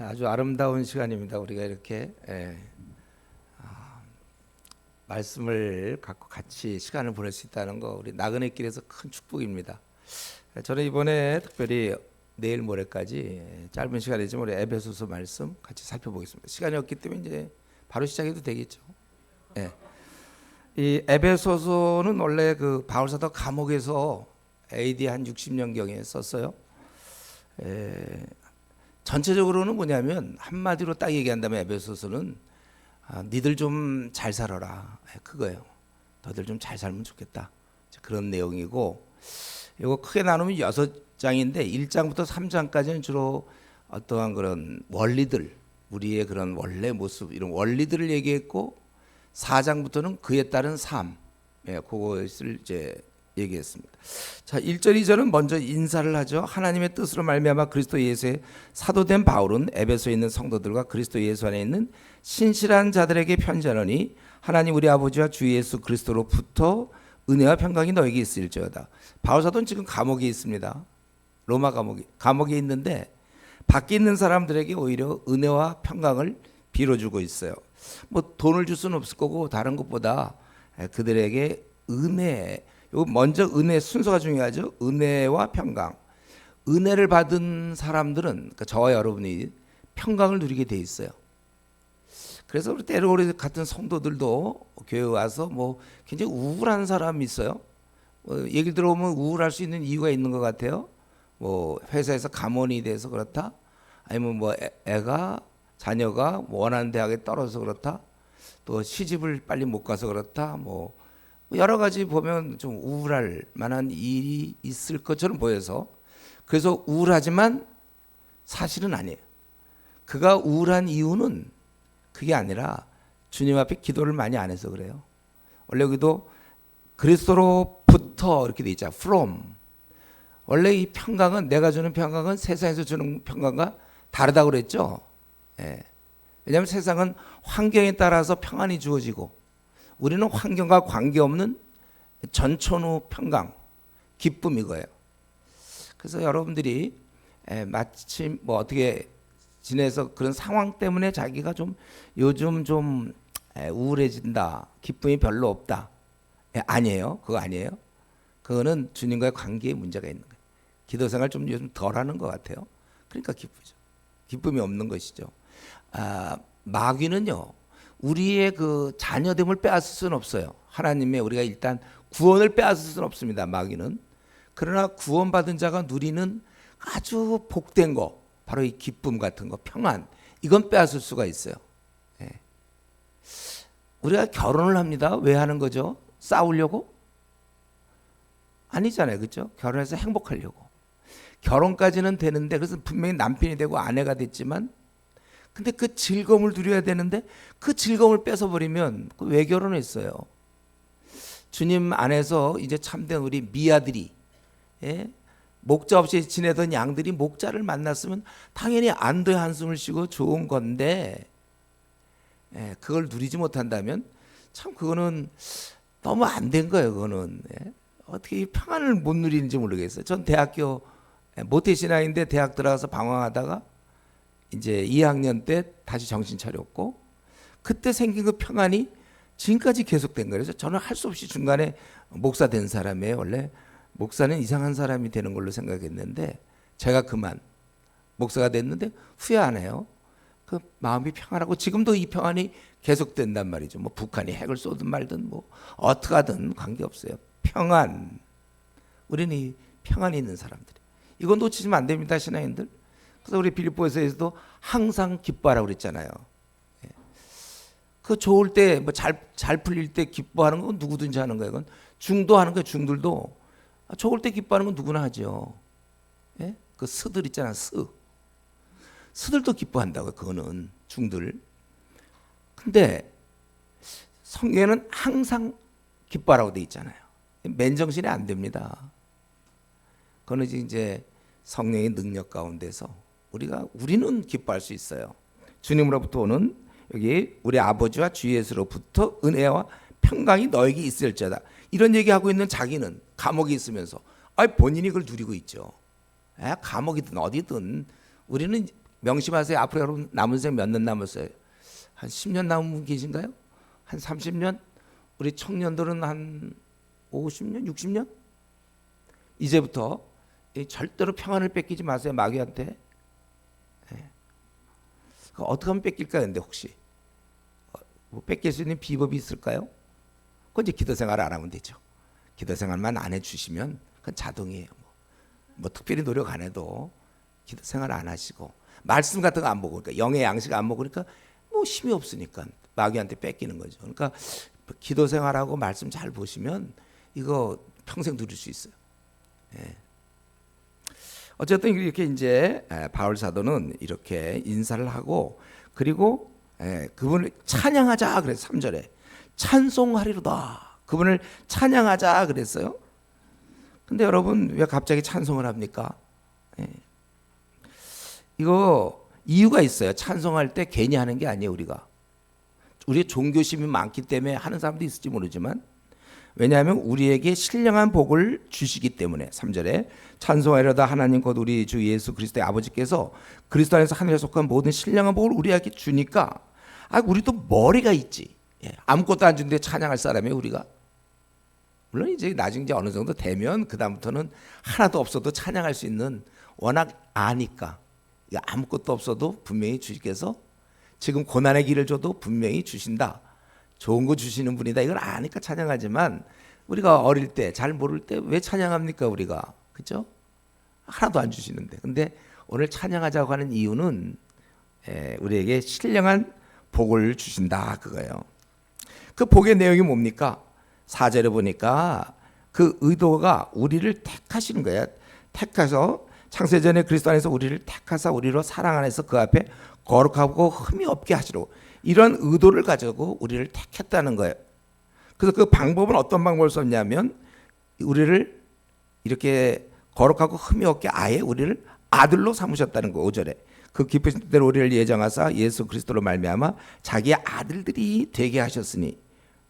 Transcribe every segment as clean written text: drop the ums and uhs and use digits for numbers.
아주 아름다운 시간입니다. 우리가 이렇게 말씀을 갖고 같이 시간을 보낼 수 있다는 거 우리 나그네 길에서 큰 축복입니다. 저는 이번에 특별히 내일 모레까지 짧은 시간이지만 우리 에베소서 말씀 같이 살펴보겠습니다. 시간이 없기 때문에 이제 바로 시작해도 되겠죠. 예. 이 에베소서는 원래 그 바울 사도 감옥에서 AD 한 60년경에 썼어요. 전체적으로는 뭐냐면 한마디로 딱 얘기한다면 에베소서는 니들 좀 잘 살아라, 그거예요. 너희들 좀 잘 살면 좋겠다, 그런 내용이고, 이거 크게 나누면 6장인데 1장부터 3장까지는 주로 어떠한 그런 원리들, 우리의 그런 원래 모습, 이런 원리들을 얘기했고, 4장부터는 그에 따른 삶, 그것을 이제 얘기했습니다. 자, 1절 2절은 먼저 인사를 하죠. 하나님의 뜻으로 말미암아 그리스도 예수의 사도된 바울은 에베소에 있는 성도들과 그리스도 예수 안에 있는 신실한 자들에게 편지하노니 하나님 우리 아버지와 주 예수 그리스도로부터 은혜와 평강이 너에게 있을지어다. 바울 사도는 지금 감옥에 있습니다. 로마 감옥에 있는데 밖에 있는 사람들에게 오히려 은혜와 평강을 빌어주고 있어요. 뭐 돈을 줄 수는 없을 거고 다른 것보다 그들에게 은혜, 요 먼저 은혜 순서가 중요하죠. 은혜와 평강. 은혜를 받은 사람들은, 그러니까 저와 여러분이 평강을 누리게 돼 있어요. 그래서 우리 때로 우리 같은 성도들도 교회 와서 뭐 굉장히 우울한 사람이 있어요. 얘기 들어보면 우울할 수 있는 이유가 있는 것 같아요. 뭐 회사에서 감원이 돼서 그렇다. 아니면 뭐 애가 자녀가 원하는 대학에 떨어져서 그렇다. 또 시집을 빨리 못 가서 그렇다. 뭐 여러 가지 보면 좀 우울할 만한 일이 있을 것처럼 보여서, 그래서 우울하지만 사실은 아니에요. 그가 우울한 이유는 그게 아니라 주님 앞에 기도를 많이 안 해서 그래요. 원래 여기도 그리스도로부터 이렇게 돼 있잖아요. from. 원래 이 평강은, 내가 주는 평강은 세상에서 주는 평강과 다르다고 그랬죠. 왜냐하면 세상은 환경에 따라서 평안이 주어지고, 우리는 환경과 관계없는 전천후 평강, 기쁨, 이거예요. 그래서 여러분들이 마침 뭐 어떻게 지내서 그런 상황 때문에 자기가 좀 요즘 좀 우울해진다, 기쁨이 별로 없다, 아니에요. 그거 아니에요. 그거는 주님과의 관계에 문제가 있는 거예요. 기도 생활 좀 요즘 덜하는 것 같아요. 그러니까 기쁘죠. 기쁨이 없는 것이죠. 마귀는요, 우리의 그 자녀됨을 빼앗을 수는 없어요. 하나님의 우리가 일단 구원을 빼앗을 수는 없습니다. 마귀는. 그러나 구원받은 자가 누리는 아주 복된 거, 바로 이 기쁨 같은 거, 평안, 이건 빼앗을 수가 있어요. 우리가 결혼을 합니다. 왜 하는 거죠? 싸우려고? 아니잖아요. 그렇죠? 결혼해서 행복하려고. 결혼까지는 되는데, 그래서 분명히 남편이 되고 아내가 됐지만, 근데 그 즐거움을 누려야 되는데 그 즐거움을 뺏어버리면 왜 결혼했어요? 주님 안에서 이제 참된 우리 미아들이, 목자 없이 지내던 양들이 목자를 만났으면 당연히 안도의 한숨을 쉬고 좋은 건데, 그걸 누리지 못한다면 참 그거는 너무 안 된 거예요. 그거는 어떻게 평안을 못 누리는지 모르겠어요. 전 대학교 모태신앙인데 대학 들어가서 방황하다가 이제 2학년 때 다시 정신 차렸고, 그때 생긴 그 평안이 지금까지 계속된 거예요. 그래서 저는 할 수 없이 중간에 목사 된 사람이에요. 원래 목사는 이상한 사람이 되는 걸로 생각했는데 제가 그만 목사가 됐는데 후회 안 해요. 그 마음이 평안하고 지금도 이 평안이 계속된단 말이죠. 뭐 북한이 핵을 쏘든 말든 뭐 어떻게 하든 관계없어요. 평안. 우리는 이 평안이 있는 사람들이. 이건 놓치시면 안 됩니다, 신앙인들. 그래서 우리 빌립보에서도 항상 기뻐하라고 그랬잖아요. 그 좋을 때, 뭐 잘 풀릴 때 기뻐하는 건 누구든지 하는 거예요. 그건 중도하는 거예요. 중들도 좋을 때 기뻐하는 건 누구나 하죠. 그 스들 있잖아, 스들도 기뻐한다고요. 그거는 중들. 근데 성경에는 항상 기뻐하라고 돼 있잖아요. 맨정신이 안 됩니다. 그거는 이제 성령의 능력 가운데서 우리는 기뻐할 수 있어요. 주님으로부터 오는, 여기 우리 아버지와 주 예수로부터 은혜와 평강이 너에게 있을지어다. 이런 얘기하고 있는 자기는 감옥에 있으면서 본인이 그걸 누리고 있죠. 감옥이든 어디든 우리는 명심하세요. 앞으로 여러분 남은 생 몇 년 남았어요? 한 10년 남은 분 계신가요? 한 30년? 우리 청년들은 한 50년, 60년? 이제부터 절대로 평안을 뺏기지 마세요. 마귀한테. 어떻게 하면 뺏길까요? 근데 혹시 뭐 뺏길 수 있는 비법이 있을까요? 그건 이제 기도 생활을 안 하면 되죠. 기도 생활만 안 해주시면 그건 자동이에요. 뭐 특별히 노력 안 해도 기도 생활 안 하시고 말씀 같은 거 안 보고, 그러니까 영의 양식 안 먹으니까 뭐 힘이 없으니까 마귀한테 뺏기는 거죠. 그러니까 기도 생활하고 말씀 잘 보시면 이거 평생 누릴 수 있어요. 예. 어쨌든 이렇게 이제 바울 사도는 이렇게 인사를 하고, 그리고 그분을 찬양하자 그래서 3절에 찬송하리로다. 그분을 찬양하자 그랬어요. 근데 여러분 왜 갑자기 찬송을 합니까? 이거 이유가 있어요. 찬송할 때 괜히 하는 게 아니에요. 우리의 종교심이 많기 때문에 하는 사람도 있을지 모르지만, 왜냐하면 우리에게 신령한 복을 주시기 때문에. 3절에 찬송하리로다. 하나님 곧 우리 주 예수 그리스도의 아버지께서 그리스도 안에서 하늘에 속한 모든 신령한 복을 우리에게 주니까, 우리도 머리가 있지. 아무것도 안 주는데 찬양할 사람이에요 우리가. 물론 이제 나중에 이제 어느 정도 되면 그 다음부터는 하나도 없어도 찬양할 수 있는, 워낙 아니까 아무것도 없어도 분명히 주께서 지금 고난의 길을 줘도 분명히 주신다. 좋은 거 주시는 분이다. 이걸 아니까 찬양하지만, 우리가 어릴 때 잘 모를 때 왜 찬양합니까 우리가? 그렇죠? 하나도 안 주시는데. 근데 오늘 찬양하자고 하는 이유는 우리에게 신령한 복을 주신다 그거예요. 그 복의 내용이 뭡니까? 4절에 보니까 그 의도가 우리를 택하시는 거예요. 택하서 창세전에 그리스도 안에서 우리를 택하사 우리로 사랑 안에서 그 앞에 거룩하고 흠이 없게 하시려고, 이런 의도를 가지고 우리를 택했다는 거예요. 그래서 그 방법은 어떤 방법을 썼냐면, 우리를 이렇게 거룩하고 흠이 없게 아예 우리를 아들로 삼으셨다는 거. 5절에 그 기쁘신 대로 우리를 예정하사 예수 그리스도로 말미암아 자기의 아들들이 되게 하셨으니.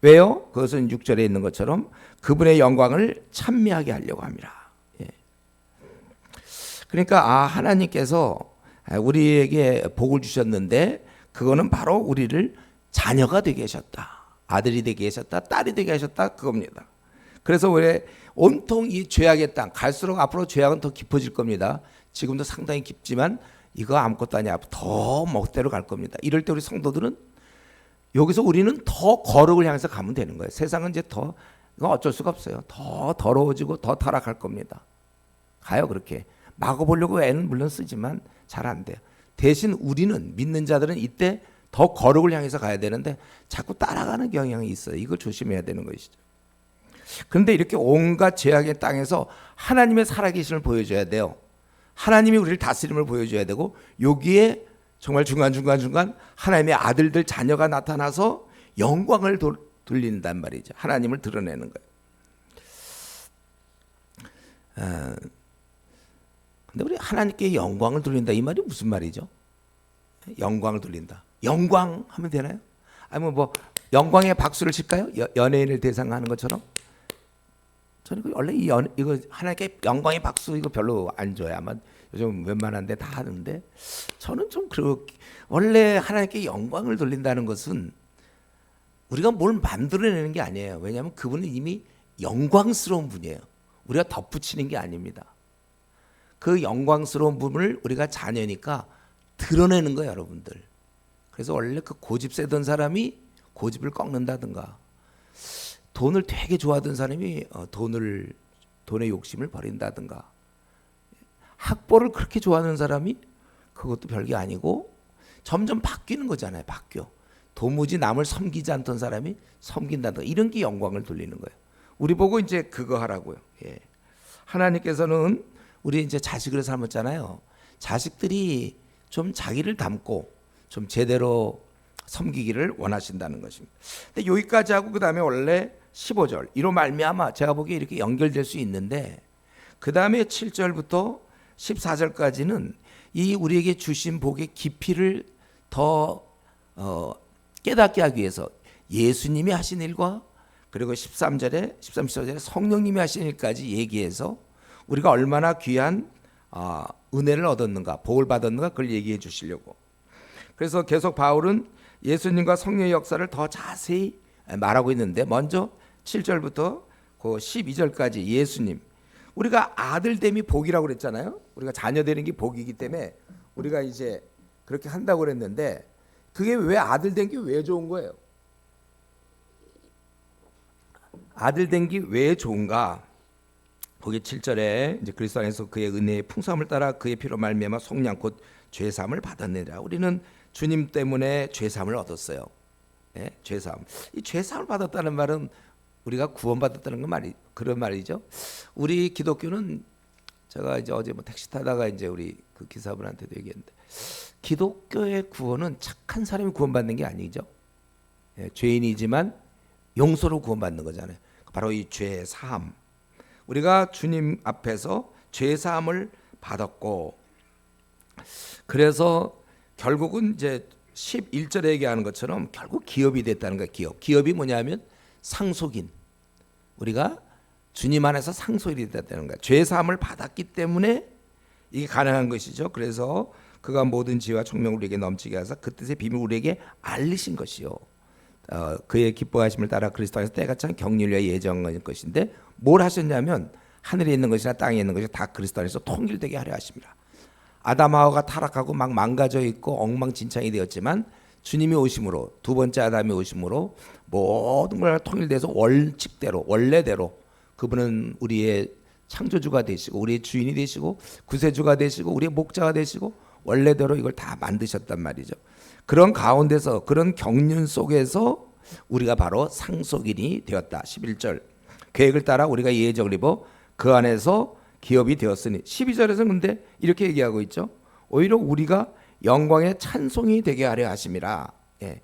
왜요? 그것은 6절에 있는 것처럼 그분의 영광을 찬미하게 하려고 합니다. 그러니까 하나님께서 우리에게 복을 주셨는데, 그거는 바로 우리를 자녀가 되게 하셨다. 아들이 되게 하셨다. 딸이 되게 하셨다. 그겁니다. 그래서 왜 온통 이 죄악의 땅, 갈수록 앞으로 죄악은 더 깊어질 겁니다. 지금도 상당히 깊지만 이거 아무것도 아니야. 더 멋대로 갈 겁니다. 이럴 때 우리 성도들은 여기서 우리는 더 거룩을 향해서 가면 되는 거예요. 세상은 이제 더, 이거 어쩔 수가 없어요. 더 더러워지고 더 타락할 겁니다. 가요 그렇게. 막아보려고 애는 물론 쓰지만 잘 안 돼요. 대신 우리는, 믿는 자들은 이때 더 거룩을 향해서 가야 되는데 자꾸 따라가는 경향이 있어요. 이걸 조심해야 되는 것이죠. 그런데 이렇게 온갖 죄악의 땅에서 하나님의 살아계심을 보여줘야 돼요. 하나님이 우리를 다스림을 보여줘야 되고, 여기에 정말 중간중간 하나님의 아들들 자녀가 나타나서 영광을 돌린단 말이죠. 하나님을 드러내는 거예요. 근데 우리 하나님께 영광을 돌린다, 이 말이 무슨 말이죠? 영광을 돌린다. 영광 하면 되나요? 아니면 뭐 영광의 박수를 칠까요? 연예인을 대상하는 것처럼? 저는 원래 이거 하나님께 영광의 박수 이거 별로 안 좋아해요. 아마 요즘 웬만한데 다 하는데, 저는 좀 원래 하나님께 영광을 돌린다는 것은 우리가 뭘 만들어내는 게 아니에요. 왜냐하면 그분은 이미 영광스러운 분이에요. 우리가 덧붙이는 게 아닙니다. 그 영광스러운 부분을 우리가 자녀니까 드러내는 거예요, 여러분들. 그래서 원래 그 고집 세던 사람이 고집을 꺾는다든가, 돈을 되게 좋아하던 사람이 돈의 욕심을 버린다든가, 학벌을 그렇게 좋아하는 사람이 그것도 별게 아니고 점점 바뀌는 거잖아요. 도무지 남을 섬기지 않던 사람이 섬긴다든가, 이런 게 영광을 돌리는 거예요. 우리 보고 이제 그거 하라고요. 하나님께서는 우리 이제 자식을 삼았잖아요. 자식들이 좀 자기를 닮고 좀 제대로 섬기기를 원하신다는 것입니다. 근데 여기까지 하고 그 다음에 원래 15절 이로 말미암아, 제가 보기에 이렇게 연결될 수 있는데, 그 다음에 7절부터 14절까지는 이 우리에게 주신 복의 깊이를 더 깨닫게 하기 위해서 예수님이 하신 일과, 그리고 13절에 14절에 성령님이 하신 일까지 얘기해서 우리가 얼마나 귀한 은혜를 얻었는가, 복을 받았는가, 그걸 얘기해 주시려고. 그래서 계속 바울은 예수님과 성령의 역사를 더 자세히 말하고 있는데, 먼저 7절부터 그 12절까지 예수님, 우리가 아들됨이 복이라고 그랬잖아요. 우리가 자녀 되는 게 복이기 때문에 우리가 이제 그렇게 한다고 그랬는데, 그게 왜 아들 된 게 왜 좋은 거예요? 아들 된 게 왜 좋은가? 거기 7절에 이제 그리스도 안에서 그의 은혜의 풍성함을 따라 그의 피로 말미암아 속량 곧 죄 사함을 받았느니라. 우리는 주님 때문에 죄 사함을 얻었어요. 예? 죄 사함. 이 죄 사함을 받았다는 말은 우리가 구원받았다는 건 그런 말이죠. 우리 기독교는, 제가 이제 어제 뭐 택시 타다가 이제 우리 그 기사분한테도 얘기했는데, 기독교의 구원은 착한 사람이 구원받는 게 아니죠. 예, 죄인이지만 용서로 구원받는 거잖아요. 바로 이 죄 사함. 우리가 주님 앞에서 죄 사함을 받았고, 그래서 결국은 이제 11절에 얘기하는 것처럼 결국 기업이 됐다는 거예요. 기업이 뭐냐면 상속인. 우리가 주님 안에서 상속이 됐다는 거예요. 죄 사함을 받았기 때문에 이게 가능한 것이죠. 그래서 그가 모든 지혜와 총명을 우리에게 넘치게 하사 그 뜻의 비밀을 우리에게 알리신 것이요. 그의 기뻐하심을 따라 그리스도 안에서 때가 찬 경륜을 위하여 예정한 것인데, 뭘 하셨냐면 하늘에 있는 것이나 땅에 있는 것이 다 그리스도 안에서 통일되게 하려 하십니다. 아담 하와가 타락하고 막 망가져 있고 엉망진창이 되었지만, 주님이 오심으로, 두 번째 아담이 오심으로 모든 걸 통일돼서 원칙대로, 원래대로 그분은 우리의 창조주가 되시고 우리의 주인이 되시고 구세주가 되시고 우리의 목자가 되시고 원래대로 이걸 다 만드셨단 말이죠. 그런 가운데서, 그런 경륜 속에서 우리가 바로 상속인이 되었다. 11절 계획을 따라 우리가 예정을 입어 그 안에서 기업이 되었으니. 12절에서는 근데 이렇게 얘기하고 있죠. 오히려 우리가 영광의 찬송이 되게 하려 하심이라. 예.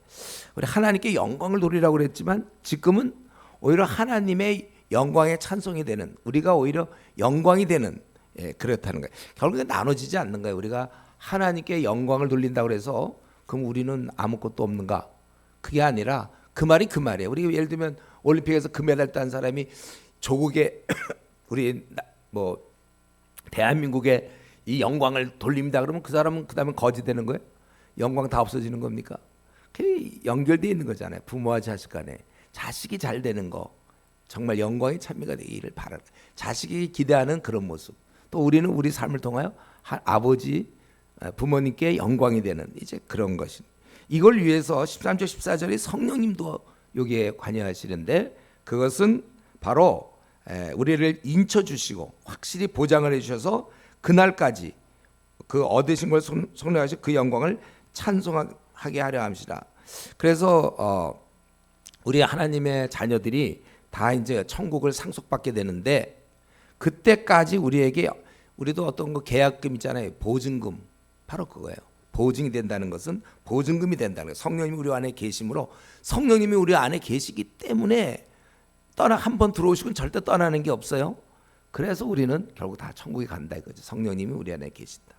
우리 하나님께 영광을 돌리라고 그랬지만 지금은 오히려 하나님의 영광의 찬송이 되는, 우리가 오히려 영광이 되는, 예, 그렇다는 거예요. 결국엔 나눠지지 않는 거예요. 우리가 하나님께 영광을 돌린다고 해서 그럼 우리는 아무것도 없는가? 그게 아니라 그 말이 그 말이에요. 우리 예를 들면 올림픽에서 금메달 딴 사람이 조국의 우리 뭐 대한민국의 이 영광을 돌립니다. 그러면 그 사람은 그 다음에 거지 되는 거예요? 영광 다 없어지는 겁니까? 그게 연결되어 있는 거잖아요. 부모와 자식 간에 자식이 잘 되는 거, 정말 영광의 찬미가 되기를 바라는, 자식이 기대하는 그런 모습. 또 우리는 우리 삶을 통하여 아버지, 부모님께 영광이 되는 이제 그런 것이. 이걸 위해서 13절 14절에 성령님도 여기에 관여하시는데, 그것은 바로 우리를 인쳐 주시고 확실히 보장을 해 주셔서 그날까지 그 얻으신 걸 속량하시 그 영광을 찬송하게 하려 함시라. 그래서 우리 하나님의 자녀들이 다 이제 천국을 상속받게 되는데, 그때까지 우리도 어떤 거 계약금 있잖아요. 보증금. 바로 그거예요. 보증이 된다는 것은 보증금이 된다는 거예요. 성령님이 우리 안에 계심으로, 성령님이 우리 안에 계시기 때문에 한번 들어오시고는 절대 떠나는 게 없어요. 그래서 우리는 결국 다 천국에 간다 이거죠. 성령님이 우리 안에 계신다.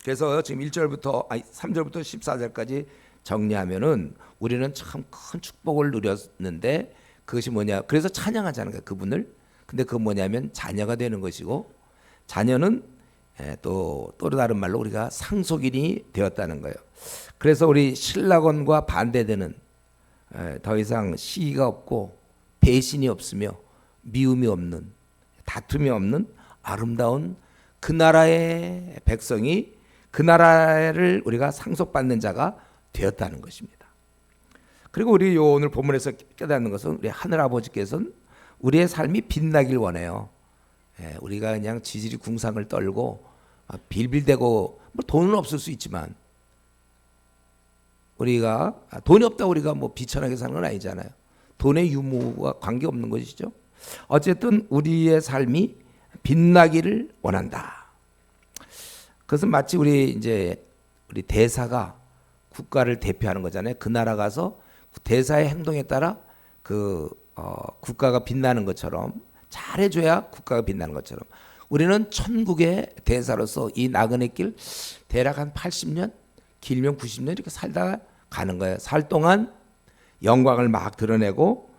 그래서 지금 3절부터 14절까지 정리하면은 우리는 참 큰 축복을 누렸는데, 그것이 뭐냐? 그래서 찬양하자는 거예요, 그분을. 근데 그건 뭐냐면 자녀가 되는 것이고, 자녀는 또 다른 말로 우리가 상속인이 되었다는 거예요. 그래서 우리 신라곤과 반대되는, 더 이상 시기가 없고 배신이 없으며 미움이 없는, 다툼이 없는 아름다운 그 나라의 백성이, 그 나라를 우리가 상속받는 자가 되었다는 것입니다. 그리고 우리 오늘 본문에서 깨닫는 것은, 우리 하늘 아버지께서는 우리의 삶이 빛나길 원해요. 우리가 그냥 지질이 궁상을 떨고 빌빌대고, 뭐 돈은 없을 수 있지만, 우리가 돈이 없다고 우리가 뭐 비천하게 사는 건 아니잖아요. 돈의 유무와 관계없는 것이죠. 어쨌든 우리의 삶이 빛나기를 원한다. 그것은 마치 우리 대사가 국가를 대표하는 거잖아요. 그 나라 가서 대사의 행동에 따라 국가가 빛나는 것처럼, 잘해줘야 국가가 빛나는 것처럼, 우리는 천국의 대사로서 이 나그네 길 대략 한 80년, 길면 90년 이렇게 살다가 가는 거예요. 살 동안 영광을 막 드러내고,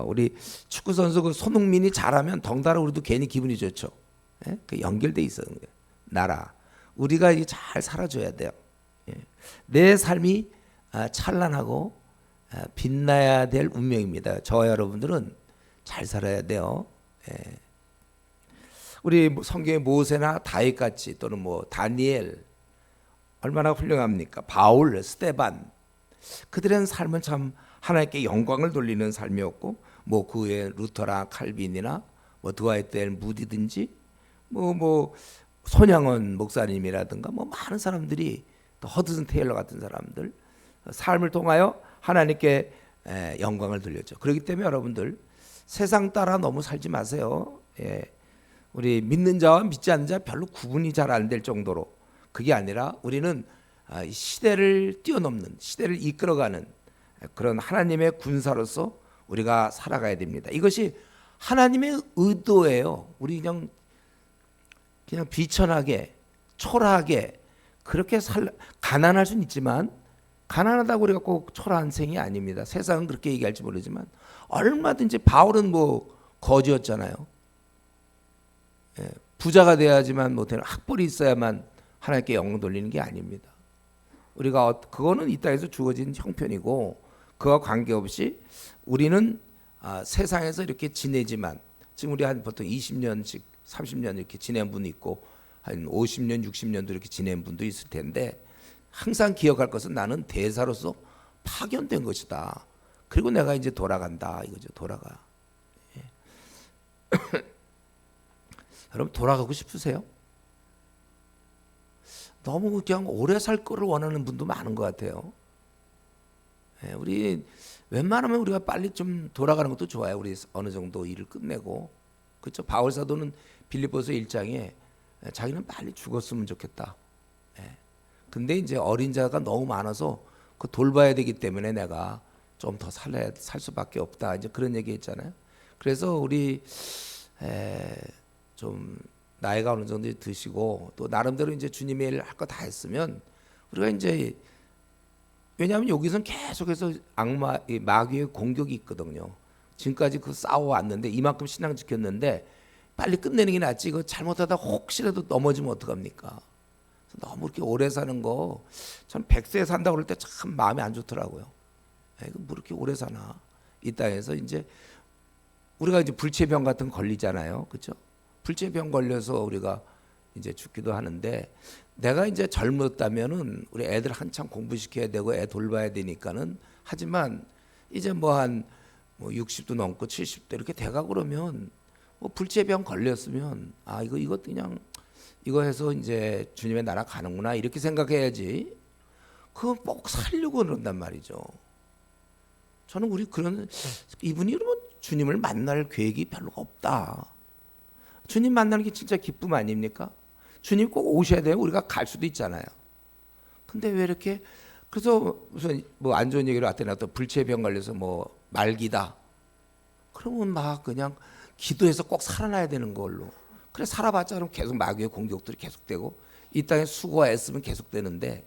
우리 축구 선수 그 손흥민이 잘하면 덩달아 우리도 괜히 기분이 좋죠. 예? 그 연결돼 있어요. 나라. 우리가 이제 잘 살아줘야 돼요. 예. 내 삶이 찬란하고 빛나야 될 운명입니다. 저와 여러분들은 잘 살아야 돼요. 예. 우리 성경의 모세나 다윗 같이 또는 뭐 다니엘 얼마나 훌륭합니까? 바울, 스데반 그들의 삶은 참 하나님께 영광을 돌리는 삶이었고 뭐 그 외에 루터나 칼빈이나 뭐 드와이트 무디든지 뭐 손양원 목사님이라든가 뭐 많은 사람들이 또 허드슨 테일러 같은 사람들 삶을 통하여 하나님께 영광을 돌렸죠. 그렇기 때문에 여러분들 세상 따라 너무 살지 마세요. 예. 우리 믿는 자와 믿지 않는 자 별로 구분이 잘 안 될 정도로 그게 아니라 우리는 시대를 뛰어넘는 시대를 이끌어가는 그런 하나님의 군사로서 우리가 살아가야 됩니다. 이것이 하나님의 의도예요. 우리 그냥 비천하게 초라하게 그렇게 가난할 수는 있지만 가난하다고 우리가 꼭 초라한 생이 아닙니다. 세상은 그렇게 얘기할지 모르지만 얼마든지 바울은 뭐 거지였잖아요. 예, 부자가 돼야지만 못하는 학벌이 있어야만 하나님께 영광 돌리는 게 아닙니다. 우리가 그거는 이 땅에서 주어진 형편이고 그와 관계없이 우리는 세상에서 이렇게 지내지만 지금 우리 한 보통 20년씩 30년 이렇게 지낸 분이 있고 한 50년 60년도 이렇게 지낸 분도 있을 텐데 항상 기억할 것은 나는 대사로서 파견된 것이다. 그리고 내가 이제 돌아간다 이거죠. 돌아가. 예. 여러분 돌아가고 싶으세요? 너무 그냥 오래 살 거를 원하는 분도 많은 것 같아요. 예, 우리 웬만하면 우리가 빨리 좀 돌아가는 것도 좋아요. 우리 어느 정도 일을 끝내고 그렇죠. 바울 사도는 빌립보서 1장에 자기는 빨리 죽었으면 좋겠다. 예. 근데 이제 어린 자가 너무 많아서 그 돌봐야 되기 때문에 내가 좀 더 살 수밖에 없다. 이제 그런 얘기 했잖아요. 그래서 우리 좀 나이가 어느 정도 드시고 또 나름대로 이제 주님의 일을 할 거 다 했으면 우리가 이제 왜냐하면 여기서는 계속해서 마귀의 공격이 있거든요. 지금까지 그 싸워왔는데 이만큼 신앙 지켰는데 빨리 끝내는 게 낫지. 이거 잘못하다 혹시라도 넘어지면 어떡합니까? 너무 이렇게 오래 사는 거, 전 100세 산다고 그럴 때 참 마음이 안 좋더라고요. 이거 뭐 이렇게 오래 사나? 이 땅에서 이제 우리가 이제 불치병 같은 거 걸리잖아요, 그렇죠? 불치병 걸려서 우리가 이제 죽기도 하는데 내가 이제 젊었다면은 우리 애들 한참 공부시켜야 되고 애 돌봐야 되니까는 하지만 이제 뭐 한 60도 넘고 70도 이렇게 돼가 그러면 뭐 불치병 걸렸으면 이거 그냥 이거 해서 이제 주님의 나라 가는구나 이렇게 생각해야지. 그거 꼭 살려고 그런단 말이죠. 저는 우리 그런 이분이 그러면 주님을 만날 계획이 별로 없다. 주님 만나는 게 진짜 기쁨 아닙니까? 주님 꼭 오셔야 돼요. 우리가 갈 수도 있잖아요. 근데 왜 이렇게 그래서 무슨 뭐 안 좋은 얘기를 왔더니 또 불치병 걸려서 뭐 말기다. 그러면 막 그냥 기도해서 꼭 살아나야 되는 걸로. 그래 살아봤자 그럼 계속 마귀의 공격들이 계속되고 이 땅에 수고와 애쓰면 계속되는데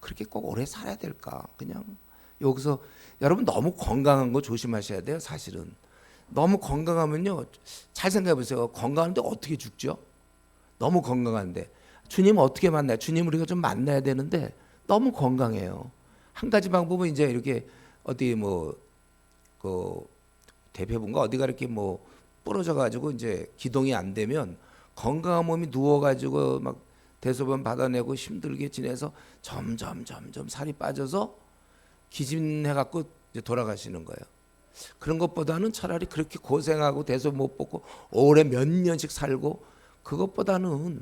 그렇게 꼭 오래 살아야 될까? 그냥 여기서 여러분 너무 건강한 거 조심하셔야 돼요. 사실은 너무 건강하면요 잘 생각해 보세요. 건강한데 어떻게 죽죠? 너무 건강한데 주님 어떻게 만나요? 주님 우리가 좀 만나야 되는데 너무 건강해요. 한 가지 방법은 이제 이렇게 어디 뭐 그 대표분과 어디가 이렇게 뭐 부러져 가지고 이제 기동이 안 되면 건강한 몸이 누워 가지고 막 대소변 받아내고 힘들게 지내서 점점 살이 빠져서 기진해 갖고 이제 돌아가시는 거예요. 그런 것보다는 차라리 그렇게 고생하고 대소변 못 뽑고 오래 몇 년씩 살고 그것보다는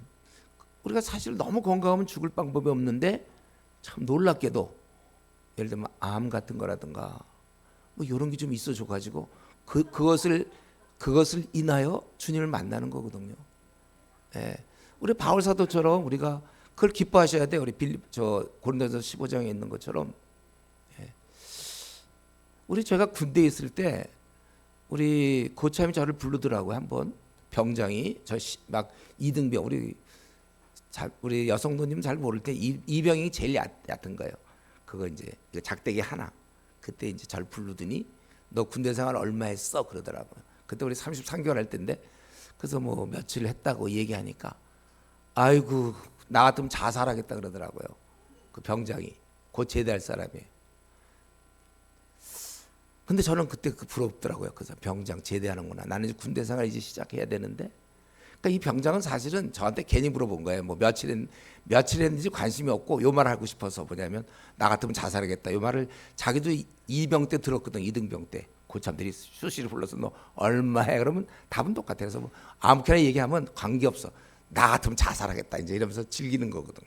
우리가 사실 너무 건강하면 죽을 방법이 없는데 참 놀랍게도 예를 들면 암 같은 거라든가 뭐 이런 게 좀 있어져 가지고 그것을 인하여 주님을 만나는 거거든요. 예. 우리 바울 사도처럼 우리가 그걸 기뻐하셔야 돼요. 우리 고린도서 15장에 있는 것처럼. 예. 우리 제가 군대에 있을 때 우리 고참이 저를 부르더라고요. 한번 병장이 막 이등병 우리 여성도님 잘 모를 때 이병이 제일 얕은 거예요. 그거 이제 작대기 하나. 그때 이제 저를 부르더니 너 군대 생활 얼마 했어? 그러더라고요. 그때 우리 33개월 할 때인데 그래서 뭐 며칠 했다고 얘기하니까 아이고 나 같으면 자살하겠다 그러더라고요. 그 병장이 곧 제대할 사람이. 근데 저는 그때 그 부럽더라고요. 그래서 병장 제대하는구나. 나는 이제 군대 생활 이제 시작해야 되는데. 그러니까 이 병장은 사실은 저한테 괜히 물어본 거예요. 뭐 며칠 했는지 관심이 없고 요 말을 하고 싶어서 뭐냐면 나 같으면 자살하겠다. 요 말을 자기도 이병 때 들었거든. 이등병 때. 고참들이 수시로 불러서 너 얼마 해? 그러면 답은 똑같아. 그래서 뭐 아무렇게나 얘기하면 관계없어. 나 같으면 자살하겠다. 이제 이러면서 즐기는 거거든.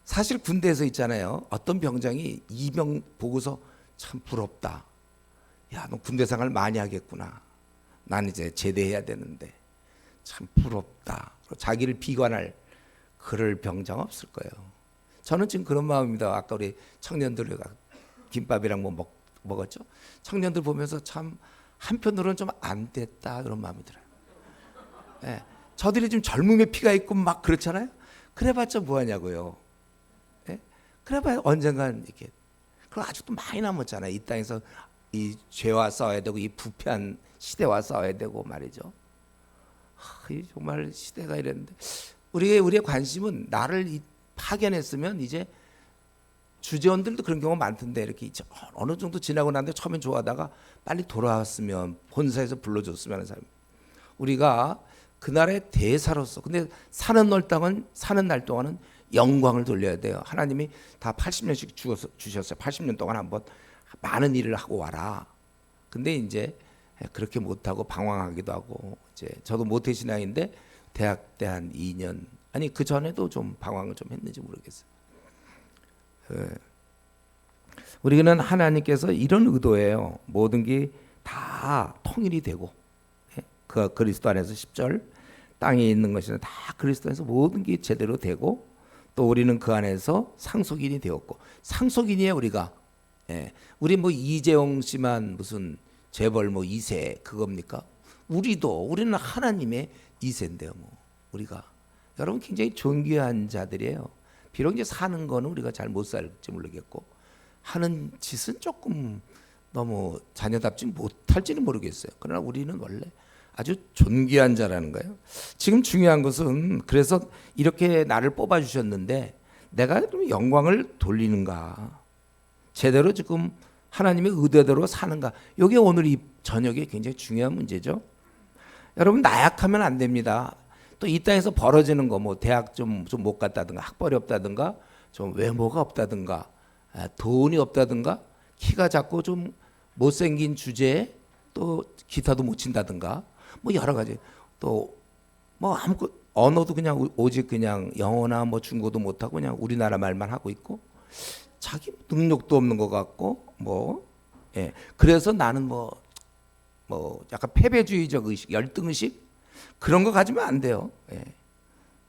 사실 군대에서 있잖아요. 어떤 병장이 이병 보고서 참 부럽다. 야, 너 군대 생활 많이 하겠구나. 난 이제 제대해야 되는데 참 부럽다. 자기를 비관할 그럴 병장 없을 거예요. 저는 지금 그런 마음입니다. 아까 우리 청년들 김밥이랑 뭐 먹었죠. 청년들 보면서 참 한편으로는 좀 안 됐다 그런 마음이 들어요. 예, 저들이 좀 젊음의 피가 있고 막 그렇잖아요. 그래봤자 뭐하냐고요. 예? 그래봐야 언젠간 이렇게. 그럼 아직도 많이 남았잖아요. 이 땅에서 이 죄와 싸워야 되고 이 부패한 시대와 싸워야 되고 말이죠. 정말 시대가 이랬는데 우리의 관심은 나를 파견했으면 이제 주재원들도 그런 경우가 많던데 이렇게 어느 정도 지나고 났는데 처음엔 좋아하다가 빨리 돌아왔으면 본사에서 불러줬으면 하는 사람. 우리가 그날의 대사로서 근데 사는 날 동안은 영광을 돌려야 돼요. 하나님이 다 80년씩 주셨어요. 80년 동안 한번 많은 일을 하고 와라. 근데 이제 그렇게 못하고 방황하기도 하고 이제 저도 모태신앙인데 대학 때 한 2년 아니 그 전에도 좀 방황을 좀 했는지 모르겠어요. 우리는 하나님께서 이런 의도예요. 모든 게 다 통일이 되고 그 그리스도 안에서 10절 땅에 있는 것이나 다 그리스도 안에서 모든 게 제대로 되고 또 우리는 그 안에서 상속인이 되었고 상속인이에요 우리가. 우리 뭐 이재용 씨만 무슨 재벌 뭐 2세 그겁니까? 우리는 하나님의 2세인데요. 뭐 우리가 여러분 굉장히 존귀한 자들이에요. 비록 이제 사는 거는 우리가 잘 못 살지 모르겠고 하는 짓은 조금 너무 자녀답지 못할지는 모르겠어요. 그러나 우리는 원래 아주 존귀한 자라는 거예요. 지금 중요한 것은 그래서 이렇게 나를 뽑아주셨는데 내가 좀 영광을 돌리는가 제대로 지금 하나님의 의도대로 사는가 이게 오늘 이 저녁에 굉장히 중요한 문제죠. 여러분 나약하면 안 됩니다. 또 이 땅에서 벌어지는 거 뭐 대학 좀 못 갔다든가 학벌이 없다든가 좀 외모가 없다든가 돈이 없다든가 키가 작고 좀 못생긴 주제에 또 기타도 못 친다든가 뭐 여러 가지 또 뭐 아무것도 언어도 그냥 오직 그냥 영어나 뭐 중국어도 못하고 그냥 우리나라 말만 하고 있고 자기 능력도 없는 것 같고 뭐 그래서 나는 뭐 약간 패배주의적 의식 열등의식 그런 거 가지면 안 돼요.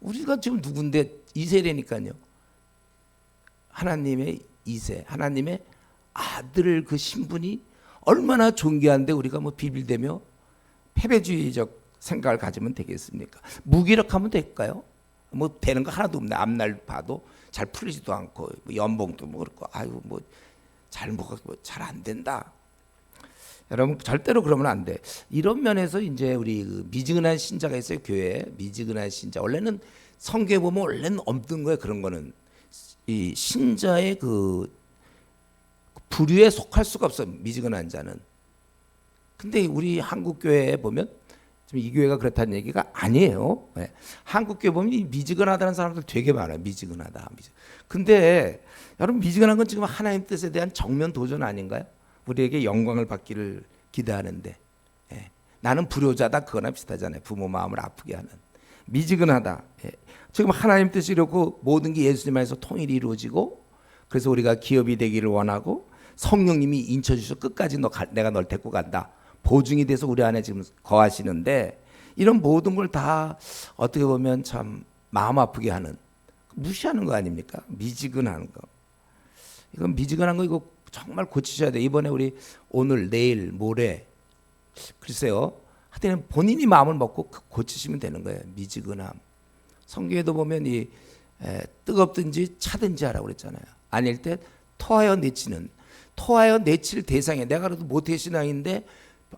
우리가 지금 누군데 2세라니까요. 하나님의 2세 하나님의 아들 그 신분이 얼마나 존귀한데 우리가 뭐 비빌대며 패배주의적 생각을 가지면 되겠습니까? 무기력하면 될까요? 뭐 되는 거 하나도 없네. 앞날 봐도 잘 풀리지도 않고 뭐 연봉도 뭐 그렇고 아유 뭐 잘 안 된다. 여러분 절대로 그러면 안 돼. 이런 면에서 이제 우리 그 미지근한 신자가 있어요. 교회에 미지근한 신자. 원래는 성경에 보면 원래는 없는 거예요. 그런 거는 이 신자의 그 부류에 속할 수가 없어요. 미지근한 자는. 근데 우리 한국 교회에 보면 지금 이 교회가 그렇다는 얘기가 아니에요. 한국 교회 보면 이 미지근하다는 사람들 되게 많아요. 미지근하다. 근데 여러분 미지근한 건 지금 하나님 뜻에 대한 정면 도전 아닌가요? 우리에게 영광을 받기를 기대하는데 나는 불효자다 그거나 비슷하잖아요. 부모 마음을 아프게 하는 미지근하다. 지금 하나님 뜻이려고 모든 게 예수님 안에서 통일이 이루어지고 그래서 우리가 기업이 되기를 원하고 성령님이 인쳐주셔서 끝까지 내가 널 데리고 간다. 보증이 돼서 우리 안에 지금 거하시는데 이런 모든 걸 다 어떻게 보면 참 마음 아프게 하는 무시하는 거 아닙니까? 미지근한 거. 이건 미지근한 거 이거 정말 고치셔야 돼. 이번에 우리 오늘 내일 모레 글쎄요. 하여튼 본인이 마음을 먹고 고치시면 되는 거예요. 미지근함. 성경에도 보면 이 뜨겁든지 차든지 하라고 그랬잖아요. 아닐 때 토하여 내치는 토하여 내칠 대상에 내가 그래도 모태신앙인데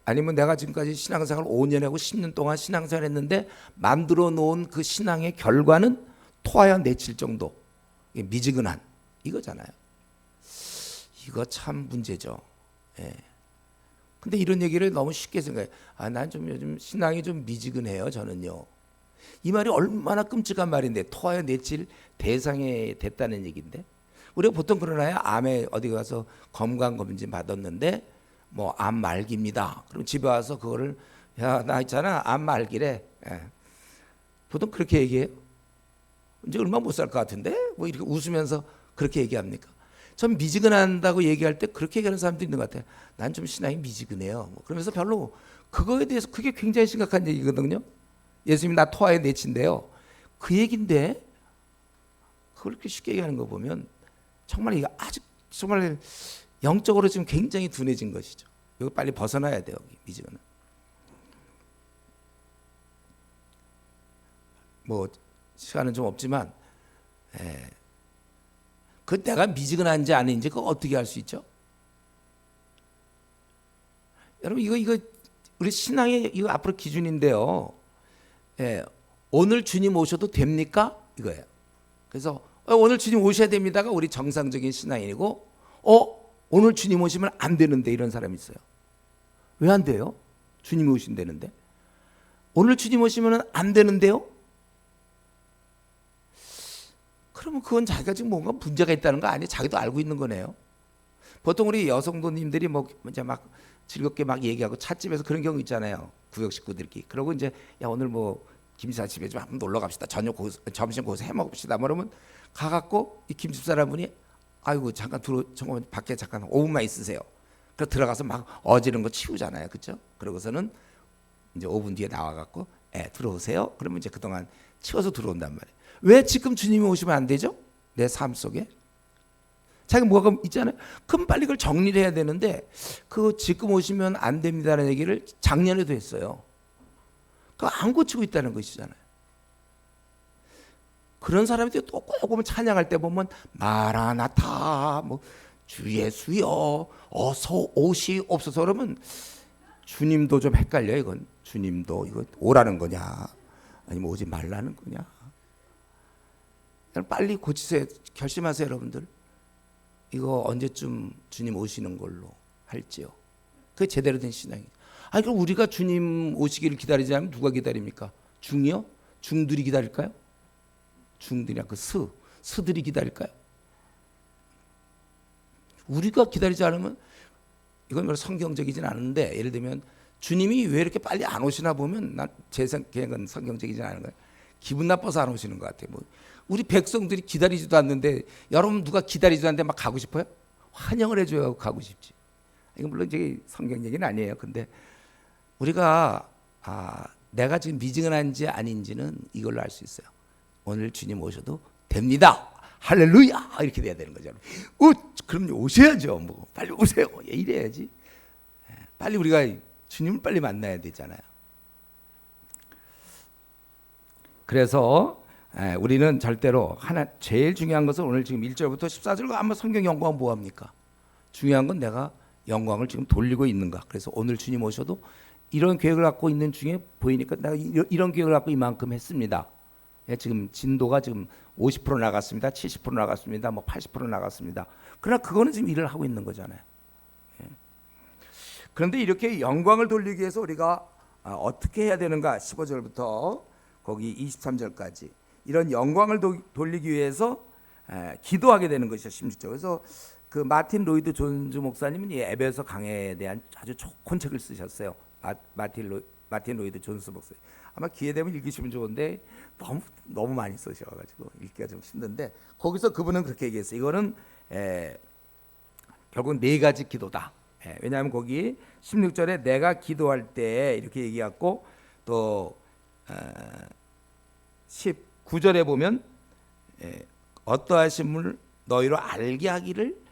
아니면 내가 지금까지 신앙생활 5년 하고 10년 동안 신앙생활 했는데 만들어 놓은 그 신앙의 결과는 토하여 내칠 정도, 미지근한 이거잖아요. 이거 참 문제죠. 예. 근데 이런 얘기를 너무 쉽게 생각해. 난 좀 요즘 신앙이 좀 미지근해요, 저는요. 이 말이 얼마나 끔찍한 말인데, 토하여 내칠 대상에 됐다는 얘기인데, 우리가 보통 그러나요? 암에 어디 가서 건강검진 받았는데 뭐 암 말기입니다. 그럼 집에 와서 그거를, 야, 나 있잖아, 암 말기래. 예. 보통 그렇게 얘기해요. 이제 얼마 못 살 것 같은데 뭐 이렇게 웃으면서 그렇게 얘기합니까? 전 미지근한다고 얘기할 때 그렇게 얘기하는 사람도 있는 것 같아요. 난 좀 신앙이 미지근해요. 뭐 그러면서 별로 그거에 대해서, 그게 굉장히 심각한 얘기거든요. 예수님이 나 토하에 내친대요. 그 얘기인데 그걸 그렇게 쉽게 얘기하는 거 보면 정말 이거 아직 정말 영적으로 지금 굉장히 둔해진 것이죠. 이거 빨리 벗어나야 돼요. 미지근은. 뭐 시간은 좀 없지만, 그 내가 미지근한지 아닌지 그거 어떻게 알 수 있죠? 여러분 이거 우리 신앙의 이거 앞으로 기준인데요. 오늘 주님 오셔도 됩니까? 이거예요. 그래서 오늘 주님 오셔야 됩니다가 우리 정상적인 신앙이고, 오늘 주님 오시면 안 되는데 이런 사람이 있어요. 왜 안 돼요? 주님이 오신다는데. 오늘 주님 오시면 안 되는데요? 그러면 그건 자기가 지금 뭔가 문제가 있다는 거 아니에요? 자기도 알고 있는 거네요. 보통 우리 여성도님들이 뭐 이제 막 즐겁게 막 얘기하고 찻집에서 그런 경우 있잖아요. 구역 식구들끼리. 그러고 이제 야 오늘 뭐 김사집에 좀 한번 놀러 갑시다. 점심 거기서 해 먹읍시다. 그러면 가갖고 이 김집 사람분이 아이고 잠깐 잠깐 밖에 잠깐 5분만 있으세요. 그래서 들어가서 막 어지른 거 치우잖아요. 그렇죠? 그러고서는 이제 5분 뒤에 나와갖고 들어오세요. 그러면 이제 그동안 치워서 들어온단 말이에요. 왜 지금 주님이 오시면 안 되죠? 내 삶 속에 자기가 뭐가 있잖아요. 그럼 빨리 그걸 정리를 해야 되는데 그 지금 오시면 안 됩니다라는 얘기를 작년에도 했어요. 그거 안 고치고 있다는 것이잖아요. 그런 사람들이 또 꼭 보면 찬양할 때 보면 마라나타 뭐 주 예수여 어서 오시옵소서 그러면 주님도 좀 헷갈려. 이건 주님도 이거 오라는 거냐 아니면 오지 말라는 거냐. 빨리 고치세요. 결심하세요, 여러분들. 이거 언제쯤 주님 오시는 걸로 할지요. 그게 제대로 된 신앙이에요. 아니 그럼 우리가 주님 오시기를 기다리지 않으면 누가 기다립니까? 중이요? 중들이 기다릴까요? 중들이나 그 스들이 기다릴까요? 우리가 기다리지 않으면 이건 별로 성경적이진 않은데, 예를 들면 주님이 왜 이렇게 빨리 안 오시나 보면 난 제 생각은 성경적이진 않은 거예요. 기분 나빠서 안 오시는 것 같아요. 뭐 우리 백성들이 기다리지도 않는데, 여러분 누가 기다리지도 않는데 막 가고 싶어요? 환영을 해줘야 가고 싶지. 이건 물론 이제 성경 얘기는 아니에요. 근데 우리가 내가 지금 미지근한지 아닌지는 이걸로 알 수 있어요. 오늘 주님 오셔도 됩니다. 할렐루야 이렇게 돼야 되는 거죠. 그럼 오셔야죠. 뭐 빨리 오세요. 이래야지. 빨리 우리가 주님을 빨리 만나야 되잖아요. 그래서 우리는 절대로 제일 중요한 것은 오늘 지금 1절부터 14절 한번 성경 영광은 뭐합니까? 중요한 건 내가 영광을 지금 돌리고 있는가. 그래서 오늘 주님 오셔도 이런 계획을 갖고 있는 중에 보이니까 내가 이런 계획을 갖고 이만큼 했습니다. 지금 진도가 지금 50% 나갔습니다. 70% 나갔습니다. 뭐 80% 나갔습니다. 그러나 그거는 지금 일을 하고 있는 거잖아요. 그런데 이렇게 영광을 돌리기 위해서 우리가 어떻게 해야 되는가? 15절부터 거기 23절까지 이런 영광을 돌리기 위해서 기도하게 되는 것이죠. 16절. 그래서 그 마틴 로이드 존즈 목사님은 이 에베소 강해에 대한 아주 좋은 책을 쓰셨어요. 마틴 로이드 존스 목사님. 아마 기회 되면 읽으시면 좋은데 너무 많이 쓰셔가지고 읽기가 좀 힘든데, 거기서 그분은 그렇게 얘기했어요. 이거는 결국 4가지 기도다. 왜냐하면 거기 16절에 내가 기도할 때 이렇게 얘기했고, 또 19절에 보면 어떠하심을 너희로 알게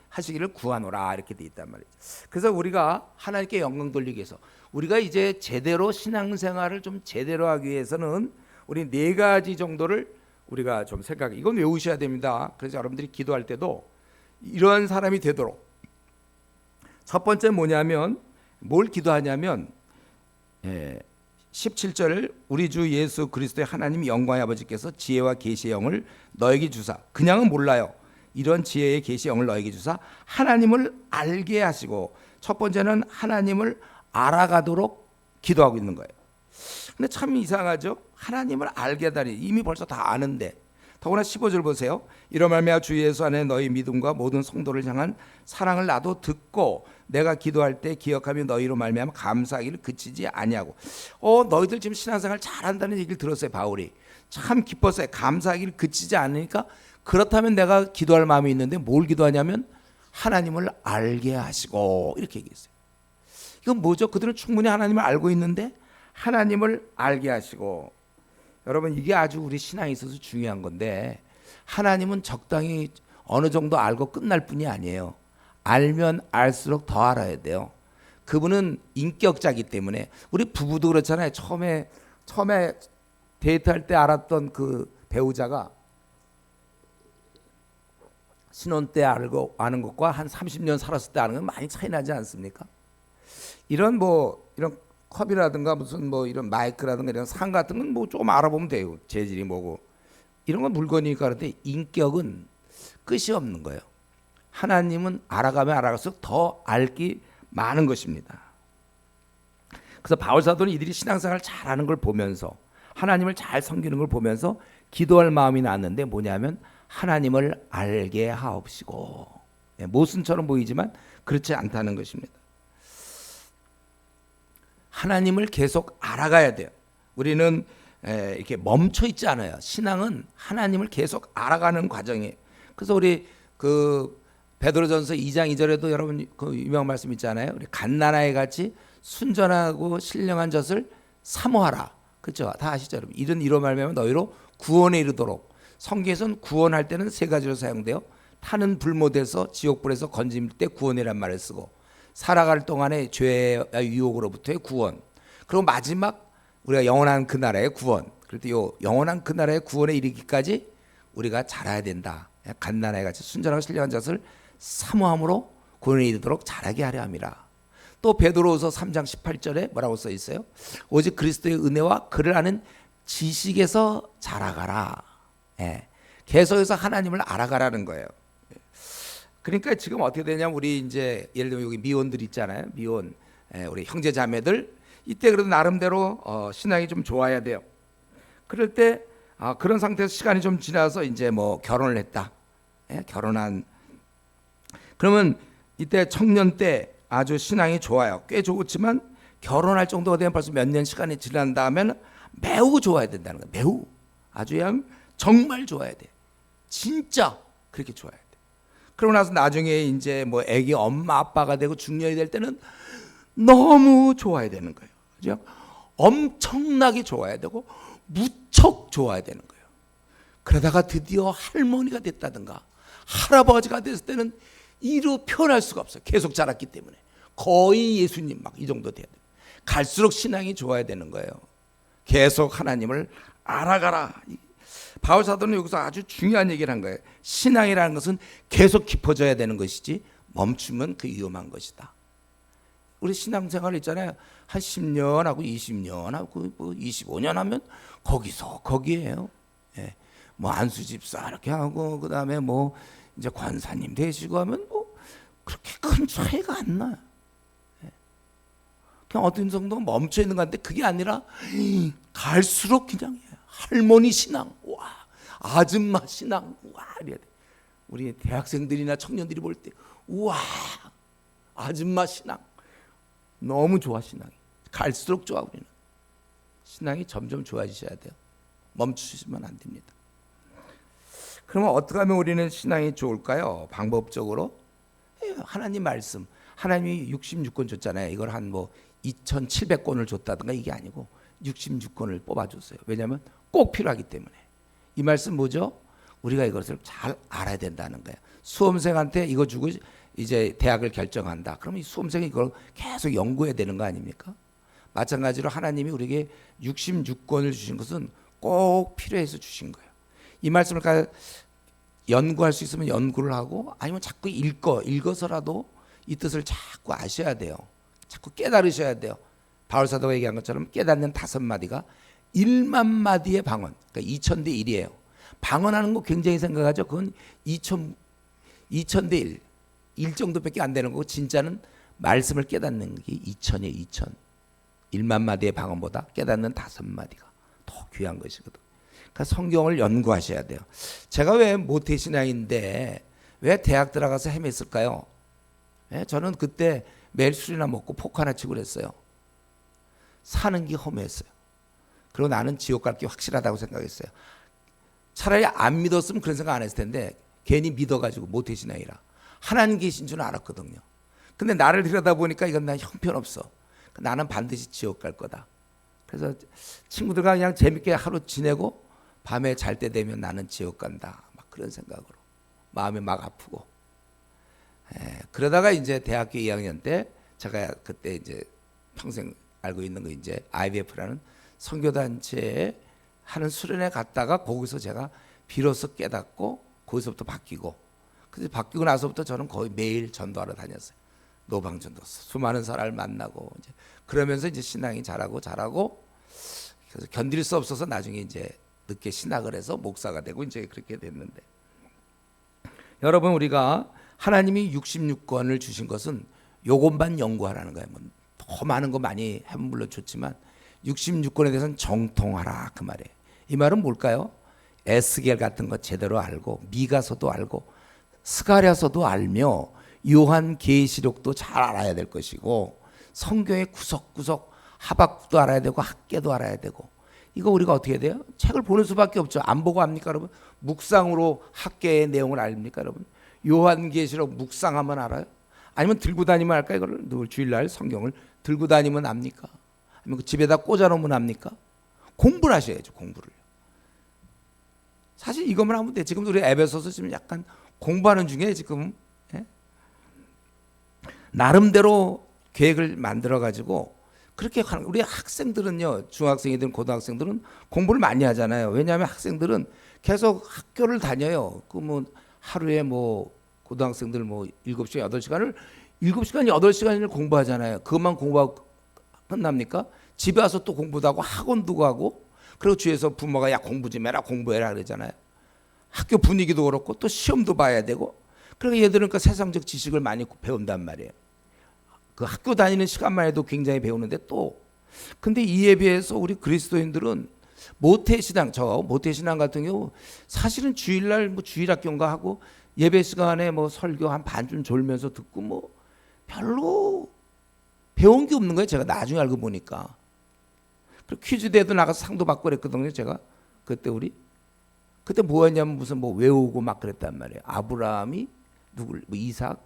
하시기를 구하노라 이렇게 돼 있단 말이죠. 그래서 우리가 하나님께 영광 돌리기 위해서, 우리가 이제 제대로 신앙생활을 좀 제대로 하기 위해서는 우리 4가지 정도를 우리가 좀 이건 외우셔야 됩니다. 그래서 여러분들이 기도할 때도 이러한 사람이 되도록, 첫 번째 뭐냐면 뭘 기도하냐면 17절 우리 주 예수 그리스도의 하나님 영광의 아버지께서 지혜와 계시의 영을 너에게 주사 그냥은 몰라요. 이런 지혜의 계시의 영을 너에게 주사 하나님을 알게 하시고 첫 번째는 하나님을 알아가도록 기도하고 있는 거예요. 근데 참 이상하죠. 하나님을 알게 하다니 이미 벌써 다 아는데 더구나 15절 보세요. 이런 말미암아 주 예수 안에 너희 믿음과 모든 성도를 향한 사랑을 나도 듣고 내가 기도할 때 기억하며 너희로 말미암아 감사하기를 그치지 아니하고 너희들 지금 신앙생활 잘한다는 얘기를 들었어요. 바울이 참 기뻤어요. 감사하기를 그치지 않으니까 그렇다면 내가 기도할 마음이 있는데 뭘 기도하냐면 하나님을 알게 하시고 이렇게 얘기했어요. 이건 뭐죠? 그들은 충분히 하나님을 알고 있는데 하나님을 알게 하시고 여러분 이게 아주 우리 신앙에 있어서 중요한 건데 하나님은 적당히 어느 정도 알고 끝날 뿐이 아니에요. 알면 알수록 더 알아야 돼요. 그분은 인격자이기 때문에 우리 부부도 그렇잖아요. 처음에 데이트할 때 알았던 그 배우자가 신혼 때 아는 것과 한 30년 살았을 때 아는 건 많이 차이 나지 않습니까? 이런 컵이라든가 무슨 이런 마이크라든가 이런 상 같은 건 좀 알아보면 돼요. 재질이 뭐고 이런 건 물건이니까. 그런데 인격은 끝이 없는 거예요. 하나님은 알아가면 알아갈수록 더 알기 많은 것입니다. 그래서 바울 사도는 이들이 신앙생활을 잘하는 걸 보면서 하나님을 잘 섬기는 걸 보면서 기도할 마음이 났는데 뭐냐면 하나님을 알게 하옵시고 모순처럼 보이지만 그렇지 않다는 것입니다. 하나님을 계속 알아가야 돼요. 우리는 이렇게 멈춰 있지 않아요. 신앙은 하나님을 계속 알아가는 과정이에요. 그래서 우리 베드로전서 2장 2절에도 여러분 그 유명한 말씀 있잖아요. 우리 갓난아이 같이 순전하고 신령한 젖을 사모하라. 그렇죠? 다 아시죠, 여러분? 이런 말하면 너희로 구원에 이르도록. 성경에서는 구원할 때는 세 가지로 사용돼요. 타는 불못에서 지옥불에서 건짐일 때 구원이란 말을 쓰고 살아갈 동안에 죄의 유혹으로부터의 구원. 그리고 마지막 우리가 영원한 그 나라의 구원. 그럴 때 요 영원한 그 나라의 구원에 이르기까지 우리가 자라야 된다. 갓난아이 같이 순전하고 신령한 젖을 사모함으로 구원에 이르도록 자라게 하려 함이라. 또 베드로후서 3장 18절에 뭐라고 써 있어요? 오직 그리스도의 은혜와 그를 아는 지식에서 자라가라. 계속해서 하나님을 알아가라는 거예요. 그러니까 지금 어떻게 되냐면 우리 이제 예를 들면 여기 미혼들 있잖아요. 미혼 우리 형제 자매들 이때 그래도 나름대로 신앙이 좀 좋아야 돼요. 그럴 때 그런 상태에서 시간이 좀 지나서 이제 결혼을 했다. 결혼한 그러면 이때 청년 때 아주 신앙이 좋아요. 꽤 좋지만 결혼할 정도가 되면 벌써 몇 년 시간이 지난 다음에는 매우 좋아야 된다는 거예요. 매우 아주 그냥 정말 좋아야 돼. 진짜 그렇게 좋아야 돼. 그러고 나서 나중에 이제 애기 엄마 아빠가 되고 중년이 될 때는 너무 좋아야 되는 거예요. 그죠? 엄청나게 좋아야 되고 무척 좋아야 되는 거예요. 그러다가 드디어 할머니가 됐다든가 할아버지가 됐을 때는 이루 표현할 수가 없어요. 계속 자랐기 때문에 거의 예수님 막 이 정도 돼야 돼요. 갈수록 신앙이 좋아야 되는 거예요. 계속 하나님을 알아가라. 바울 사도는 여기서 아주 중요한 얘기를 한 거예요. 신앙이라는 것은 계속 깊어져야 되는 것이지 멈추면 그 위험한 것이다. 우리 신앙생활 있잖아요. 한 10년 하고 20년 하고 25년 하면 거기에요. 안수 집사 이렇게 하고 그다음에 이제 권사님 되시고 하면 그렇게 큰 차이가 안 나요. 그냥 어떤 정도 멈춰 있는 것 같은데 그게 아니라 갈수록 그냥 할머니 신앙, 와, 아줌마 신앙, 와, 이래야 돼. 우리 대학생들이나 청년들이 볼 때, 우와, 아줌마 신앙, 너무 좋아 신앙이. 갈수록 좋아 우리는. 신앙이 점점 좋아지셔야 돼요. 멈추시면 안 됩니다. 그러면 어떻게 하면 우리는 신앙이 좋을까요? 방법적으로 하나님 말씀, 하나님이 66권 줬잖아요. 이걸 한 2,700권을 줬다든가 이게 아니고 66권을 뽑아줬어요. 왜냐하면 꼭 필요하기 때문에. 이 말씀 뭐죠? 우리가 이것을 잘 알아야 된다는 거예요. 수험생한테 이거 주고 이제 대학을 결정한다. 그러면 이 수험생이 이걸 계속 연구해야 되는 거 아닙니까? 마찬가지로 하나님이 우리에게 66권을 주신 것은 꼭 필요해서 주신 거예요. 이 말씀을 연구할 수 있으면 연구를 하고 아니면 자꾸 읽어서라도 이 뜻을 자꾸 아셔야 돼요. 자꾸 깨달으셔야 돼요. 바울 사도가 얘기한 것처럼 깨닫는 5마디가 1만 마디의 방언. 그러니까 2000대 1이에요. 방언하는 거 굉장히 생각하죠. 그건 2000대 1. 1 정도밖에 안 되는 거고 진짜는 말씀을 깨닫는 게 2000이에요. 2000. 1만 마디의 방언보다 깨닫는 5마디가 더 귀한 것이거든. 그러니까 성경을 연구하셔야 돼요. 제가 왜 모태신앙인데 왜 대학 들어가서 헤맸을까요? 저는 그때 매일 술이나 먹고 포크 하나 치고 그랬어요. 사는 게 허무했어요. 그리고 나는 지옥 갈 게 확실하다고 생각했어요. 차라리 안 믿었으면 그런 생각 안 했을 텐데 괜히 믿어가지고 모태신앙이라 하나님 계신 줄 알았거든요. 근데 나를 들여다보니까 이건 나 형편없어. 나는 반드시 지옥 갈 거다. 그래서 친구들과 그냥 재밌게 하루 지내고 밤에 잘 때 되면 나는 지옥 간다. 막 그런 생각으로 마음이 막 아프고. 그러다가 이제 대학교 2학년 때 제가 그때 이제 평생 알고 있는 거 이제 IBF라는 선교단체에 하는 수련회 갔다가 거기서 제가 비로소 깨닫고 거기서부터 바뀌고. 그래서 바뀌고 나서부터 저는 거의 매일 전도하러 다녔어요. 노방전도 수많은 사람을 만나고 이제 그러면서 이제 신앙이 자라고 그래서 견딜 수 없어서 나중에 이제 늦게 신학을 해서 목사가 되고 이제 그렇게 됐는데 여러분 우리가 하나님이 66권을 주신 것은 요것만 연구하라는 거예요. 뭐 더 많은 거 많이 하면 물론 좋지만 66권에 대해서는 정통하라 그 말이에요. 이 말은 뭘까요? 에스겔 같은 거 제대로 알고 미가서도 알고 스가랴서도 알며 요한계시록도 잘 알아야 될 것이고 성경의 구석구석 하박국도 알아야 되고 학계도 알아야 되고 이거 우리가 어떻게 해야 돼요? 책을 보는 수밖에 없죠. 안 보고 합니까 여러분? 묵상으로 학계의 내용을 압니까 여러분? 요한계시록 묵상하면 알아요? 아니면 들고 다니면 할까요? 이거를 늘 주일날 성경을 들고 다니면 압니까? 아니면 그 집에다 꽂아놓으면 압니까? 공부를 하셔야죠. 공부를. 사실 이것만 하면 돼. 지금 우리 에베소서 지금 약간 공부하는 중에 지금 나름대로 계획을 만들어 가지고 그렇게 하는 우리 학생들은요. 중학생이든 고등학생들은 공부를 많이 하잖아요. 왜냐하면 학생들은 계속 학교를 다녀요. 그 뭐 하루에 뭐 고등학생들 뭐 7시간 8시간을 7시간 8시간을 공부하잖아요. 그것만 공부하고 끝납니까? 집에 와서 또 공부도 하고 학원도 가고 그리고 주위에서 부모가 야 공부 좀 해라 공부해라 그러잖아요. 학교 분위기도 그렇고 또 시험도 봐야 되고 그러니까 얘들은 그 세상적 지식을 많이 배운단 말이에요. 그 학교 다니는 시간만 해도 굉장히 배우는데 또 근데 이에 비해서 우리 그리스도인들은 모태신앙 모태신앙 같은 경우 사실은 주일날 뭐 주일학교인가 하고 예배 시간에 뭐 설교 한 반쯤 졸면서 듣고 뭐 별로 배운 게 없는 거예요. 제가 나중에 알고 보니까. 그리고 퀴즈 대회도 나가서 상도 받고 그랬거든요. 제가 그때 뭐 했냐면 무슨 뭐 외우고 막 그랬단 말이에요. 아브라함이 뭐 이삭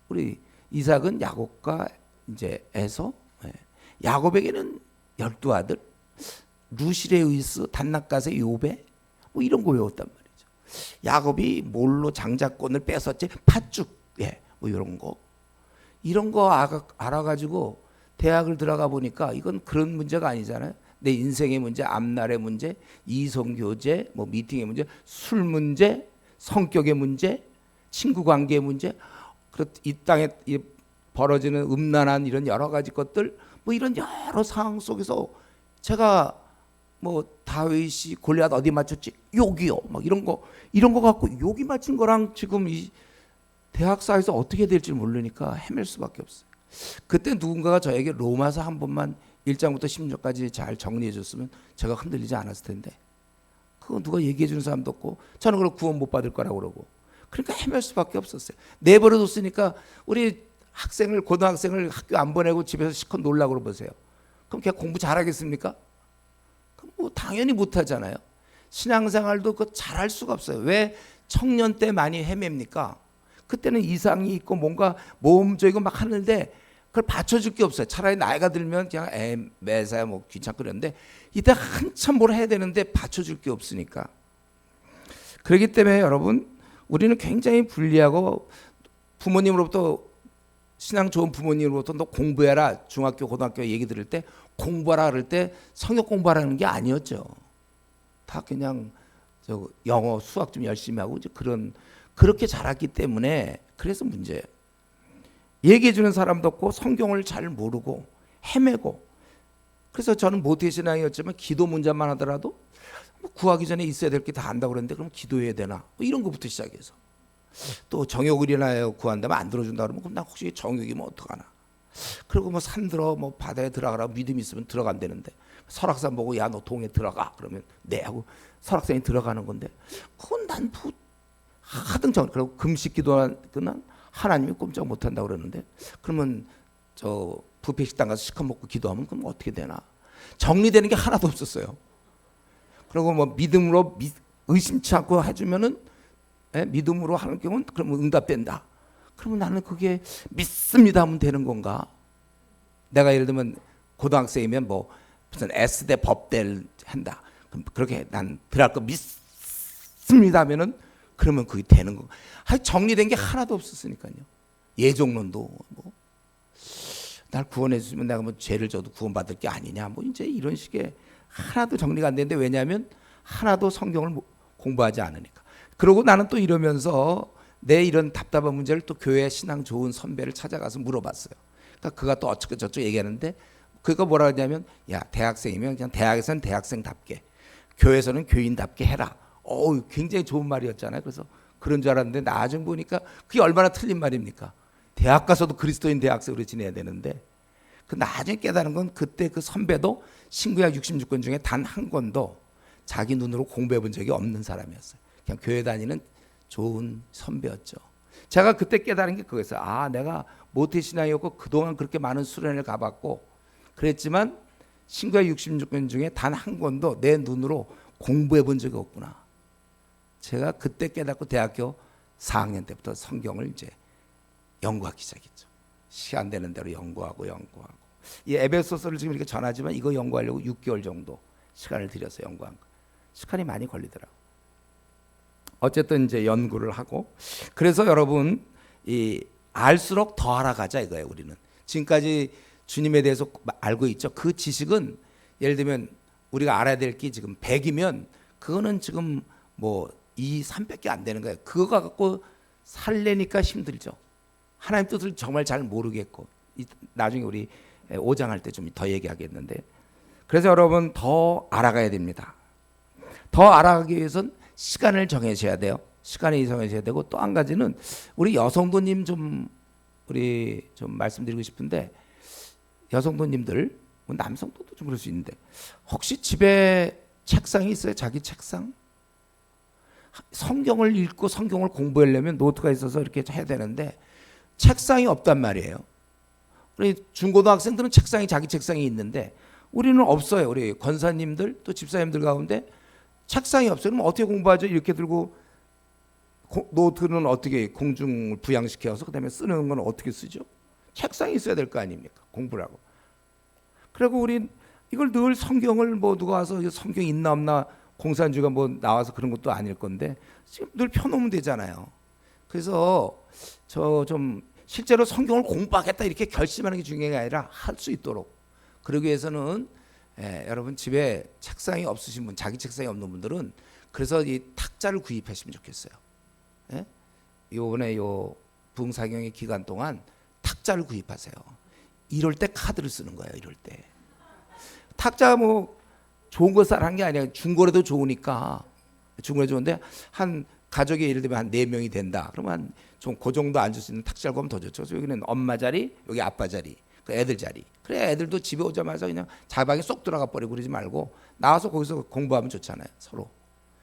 우리 이삭은 야곱과 이제 에서 야곱에게는 12아들 루시레우스 단낙갓의 요배 뭐 이런 거 외웠단 말이죠. 야곱이 뭘로 장자권을 뺏었지 팥죽 뭐 이런 거 알아가지고 대학을 들어가 보니까 이건 그런 문제가 아니잖아요. 내 인생의 문제, 앞날의 문제, 이성교제, 뭐 미팅의 문제, 술 문제, 성격의 문제, 친구 관계의 문제, 이 땅에 벌어지는 음란한 이런 여러 가지 것들, 뭐 이런 여러 상황 속에서 제가 뭐 다윗이 골리앗 어디 맞췄지? 여기요. 막 이런 거 갖고 여기 맞춘 거랑 지금 이 대학사에서 어떻게 될지 모르니까 헤맬 수밖에 없어요. 그때 누군가가 저에게 로마서 한 번만 1장부터 16절까지 잘 정리해 줬으면 제가 흔들리지 않았을 텐데 그거 누가 얘기해 주는 사람도 없고 저는 그럼 구원 못 받을 거라고 그러고 그러니까 헤맬 수밖에 없었어요. 내버려 뒀으니까 우리 고등학생을 학교 안 보내고 집에서 실컷 놀라고 그러보세요. 그럼 걔 공부 잘하겠습니까? 그럼 뭐 당연히 못하잖아요. 신앙생활도 그 잘할 수가 없어요. 왜 청년 때 많이 헤맵니까? 그때는 이상이 있고 뭔가 모험적이고 막 하는데 그걸 받쳐줄 게 없어요. 차라리 나이가 들면 그냥 매사야 뭐 귀찮고 그러는데 이때 한참 뭘 해야 되는데 받쳐줄 게 없으니까. 그렇기 때문에 여러분 우리는 굉장히 불리하고 부모님으로부터 신앙 좋은 부모님으로부터 너 공부해라 중학교 고등학교 얘기 들을 때 공부하라 그럴 때 성역 공부하라는 게 아니었죠. 다 그냥 영어 수학 좀 열심히 하고 이제 그렇게 자랐기 때문에 그래서 문제예요. 얘기해 주는 사람도 없고 성경을 잘 모르고 헤매고. 그래서 저는 모태신앙이었지만 기도 문제만 하더라도 구하기 전에 있어야 될 게 다 안다고 그러는데 그럼 기도해야 되나? 뭐 이런 것부터 시작해서 또 정욕을이나 구한다면 안 들어준다 그러면 그럼 나 혹시 정욕이면 어떡하나? 그리고 뭐 산들어 뭐 바다에 들어가라 믿음 있으면 들어간다는데 설악산 보고 야 너 동해 들어가 그러면 네 하고 설악산에 들어가는 건데 그건 난 하등 정 그리고 금식 기도한 그난 하나님이 꼼짝 못한다 그러는데 그러면 저 뷔페 식당 가서 시커 먹고 기도하면 그럼 어떻게 되나? 정리되는 게 하나도 없었어요. 그리고 뭐 믿음으로 의심치 않고 해주면은 믿음으로 하는 경우는 그러면 응답된다. 그러면 나는 그게 믿습니다 하면 되는 건가? 내가 예를 들면 고등학생이면 뭐 무슨 S대 법대를 한다. 그럼 그렇게 난 들어갈 거 믿습니다 하면은 그러면 그게 되는 거. 정리된 게 하나도 없었으니까요. 예종론도 뭐 날 구원해 주시면 내가 뭐 죄를 져도 구원받을 게 아니냐. 뭐 이제 이런 식의 하나도 정리가 안 되는데 왜냐하면 하나도 성경을 공부하지 않으니까. 그러고 나는 또 이러면서 내 이런 답답한 문제를 또 교회 신앙 좋은 선배를 찾아가서 물어봤어요. 그러니까 그가 또 어쩌고 저쩌고 얘기하는데 그가 뭐라 하냐면 야 대학생이면 그냥 대학에서는 대학생답게 교회에서는 교인답게 해라. 굉장히 좋은 말이었잖아요. 그래서 그런 줄 알았는데 나중에 보니까 그게 얼마나 틀린 말입니까? 대학 가서도 그리스도인 대학생으로 지내야 되는데 그 나중에 깨달은 건 그때 그 선배도 신구약 66권 중에 단 한 권도 자기 눈으로 공부해 본 적이 없는 사람이었어요. 그냥 교회 다니는 좋은 선배였죠. 제가 그때 깨달은 게 그거였어요. 내가 모태신앙이었고 그동안 그렇게 많은 수련을 가봤고 그랬지만 신구약 66권 중에 단 한 권도 내 눈으로 공부해 본 적이 없구나. 제가 그때 깨닫고 대학교 4학년 때부터 성경을 이제 연구하기 시작했죠. 시간 되는 대로 연구하고 이 에베소서를 지금 이렇게 전하지만 이거 연구하려고 6개월 정도 시간을 들여서 연구한 거예요. 시간이 많이 걸리더라고요. 어쨌든 이제 연구를 하고 그래서 여러분 알수록 더 알아가자 이거예요. 우리는 지금까지 주님에 대해서 알고 있죠. 그 지식은 예를 들면 우리가 알아야 될 게 지금 100이면 그거는 지금 뭐 2, 3밖에 안 되는 거예요. 그거 갖고 살래니까 힘들죠. 하나님 뜻을 정말 잘 모르겠고 나중에 우리 5장 할 때 좀 더 얘기하겠는데 그래서 여러분 더 알아가야 됩니다. 더 알아가기 위해서는 시간을 정해셔야 돼요. 시간을 정해셔야 되고 또 한 가지는 우리 여성도님 우리 좀 말씀드리고 싶은데 여성도님들 뭐 남성도 좀 그럴 수 있는데 혹시 집에 책상이 있어요? 자기 책상? 성경을 읽고 성경을 공부하려면 노트가 있어서 이렇게 해야 되는데 책상이 없단 말이에요. 우리 중고등학생들은 자기 책상이 있는데 우리는 없어요. 우리 권사님들 또 집사님들 가운데 책상이 없어요. 그럼 어떻게 공부하죠? 이렇게 들고 노트는 어떻게 공중을 부양시켜서 그다음에 쓰는 건 어떻게 쓰죠? 책상이 있어야 될 거 아닙니까? 공부를 하고. 그리고 우리 이걸 늘 성경을 뭐 누가 와서 성경 있나 없나 공산주가 뭐 나와서 그런 것도 아닐 건데 지금 늘 펴놓으면 되잖아요. 그래서 저 좀 실제로 성경을 공부하겠다 이렇게 결심하는 게 중요한 게 아니라 할 수 있도록 그러기 위해서는 여러분 집에 책상이 없으신 분, 자기 책상이 없는 분들은 그래서 이 탁자를 구입하시면 좋겠어요. 이번에 요 부흥사경의 기간 동안 탁자를 구입하세요. 이럴 때 카드를 쓰는 거예요. 이럴 때 탁자 뭐 좋은 거 사는 게 아니라 중고라도 좋으니까 중고라 좋은데 한 가족이 예를 들면 한 4명이 된다. 그러면 좀 그 정도 앉을 수 있는 탁자를 보면 더 좋죠. 그래서 여기는 엄마 자리, 여기 아빠 자리, 그 애들 자리. 그래 애들도 집에 오자마자 그냥 자방에 쏙 들어가 버리고 그러지 말고 나와서 거기서 공부하면 좋잖아요. 서로.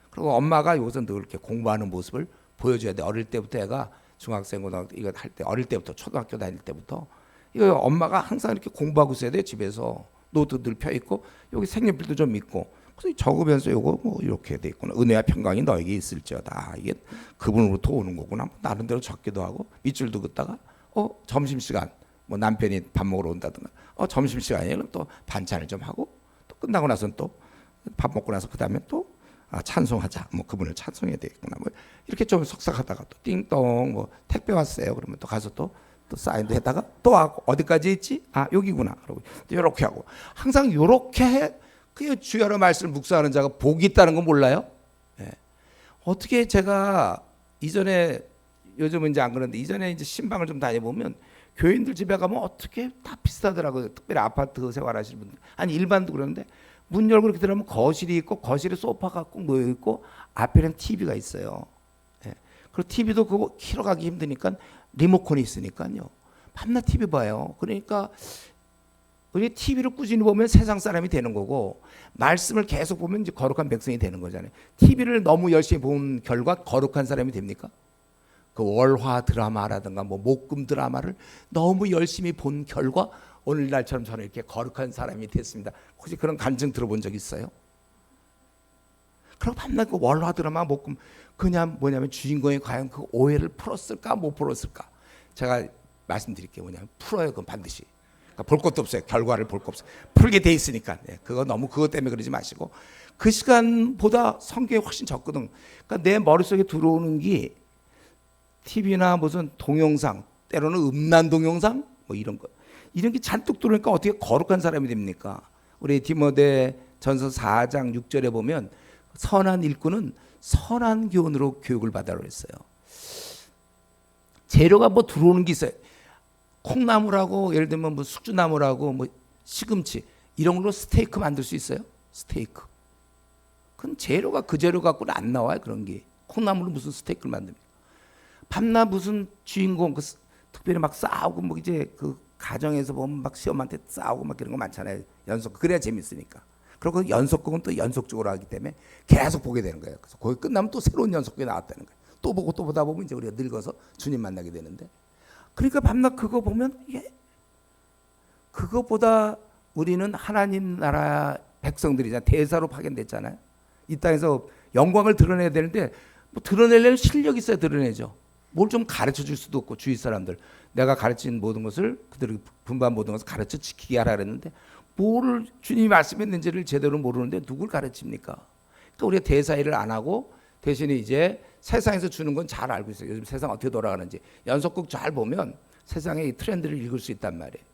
그리고 엄마가 여기서 늘 이렇게 공부하는 모습을 보여줘야 돼. 어릴 때부터 애가 중학생, 고등학교 이거 할 때 어릴 때부터 초등학교 다닐 때부터 이거 엄마가 항상 이렇게 공부하고 있어야 돼. 집에서 노트 늘 펴 있고 여기 색연필도 좀 있고 그래서 적으면서 요거 뭐 이렇게 돼 있구나. 은혜와 평강이 너에게 있을지어다. 이게 그분으로부터 오는 거구나. 나름대로 적기도 하고 밑줄도 긋다가 점심 시간 뭐 남편이 밥 먹으러 온다든가 점심 시간이에요. 그럼 또 반찬을 좀 하고 또 끝나고 나서는 또 밥 먹고 나서 그다음에 또 찬송하자. 뭐 그분을 찬송해야 되겠구나. 뭐 이렇게 좀 속삭하다가 또 띵동 뭐 택배 왔어요. 그러면 또 가서 또 사인도 했다가 또 어디까지 있지? 여기구나. 그러고 또 이렇게 하고 항상 이렇게 해. 그 주여의 말씀을 묵상하는 자가 복이 있다는 거 몰라요? 어떻게 제가 이전에 요즘은 이제 안 그런데 이전에 이제 신방을 좀 다녀보면 교인들 집에 가면 어떻게 다 비슷하더라고요. 특별히 아파트 생활하시는 분들, 아니 일반도 그러는데 문 열고 이렇게 들어가면 거실이 있고 거실에 소파가 꼭 놓여 있고 앞에는 TV가 있어요. 예. 그리고 TV도 그거 키러 가기 힘드니까 리모컨이 있으니까요. 밤낮 TV 봐요. 그러니까 우리 TV를 꾸준히 보면 세상 사람이 되는 거고 말씀을 계속 보면 이제 거룩한 백성이 되는 거잖아요. TV를 너무 열심히 본 결과 거룩한 사람이 됩니까? 그 월화 드라마라든가 뭐 목금 드라마를 너무 열심히 본 결과 오늘날처럼 저는 이렇게 거룩한 사람이 됐습니다. 혹시 그런 감정 들어본 적 있어요? 그리고 밤낮 그 월화 드라마 목금 그냥 뭐냐면 주인공이 과연 그 오해를 풀었을까 못 풀었을까? 제가 말씀드릴게요. 뭐냐면 풀어요. 그건 반드시. 그러니까 볼 것도 없어요. 결과를 볼 것 없어요. 풀게 돼 있으니까. 네, 그거 너무 그것 때문에 그러지 마시고 그 시간보다 성경이 훨씬 적거든. 그러니까 내 머릿속에 들어오는 게 TV나 무슨 동영상, 때로는 음란 동영상 뭐 이런 거, 이런 게 잔뜩 들어오니까 어떻게 거룩한 사람이 됩니까? 우리 디모데 전서 4장 6절에 보면 선한 일꾼은 선한 교훈으로 교육을 받아라 했어요. 재료가 뭐 들어오는 게 있어요. 콩나물하고 예를 들면 뭐 숙주나물하고 뭐 시금치 이런 걸로 스테이크 만들 수 있어요? 스테이크. 그건 재료가 그 재료 갖고는 안 나와요. 그런 게. 콩나물로 무슨 스테이크를 만듭니까? 밤낮 무슨 주인공 그 특별히 막 싸우고 뭐 이제 그 가정에서 보면 막 시험한테 싸우고 막 그런 거 많잖아요. 연속 그래야 재밌으니까. 그리고 연속극은 또 연속적으로 하기 때문에 계속 보게 되는 거예요. 그래서 거기 끝나면 또 새로운 연속극이 나왔다는 거예요. 또 보고 또 보다 보면 이제 우리가 늙어서 주님 만나게 되는데, 그러니까 밤낮 그거 보면 이게 그것보다 우리는 하나님 나라 백성들이잖아요. 대사로 파견됐잖아요. 이 땅에서 영광을 드러내야 되는데 뭐 드러내려면 실력이 있어야 드러내죠. 뭘 좀 가르쳐 줄 수도 없고 주위 사람들 내가 가르친 모든 것을 그들이 분반 모든 것을 가르쳐 지키게 하라 그랬는데 뭐를 주님이 말씀했는지를 제대로 모르는데 누굴 가르칩니까? 그러니까 우리가 대사일을 안 하고 대신에 이제 세상에서 주는 건 잘 알고 있어요. 요즘 세상 어떻게 돌아가는지 연속극 잘 보면 세상의 이 트렌드를 읽을 수 있단 말이에요.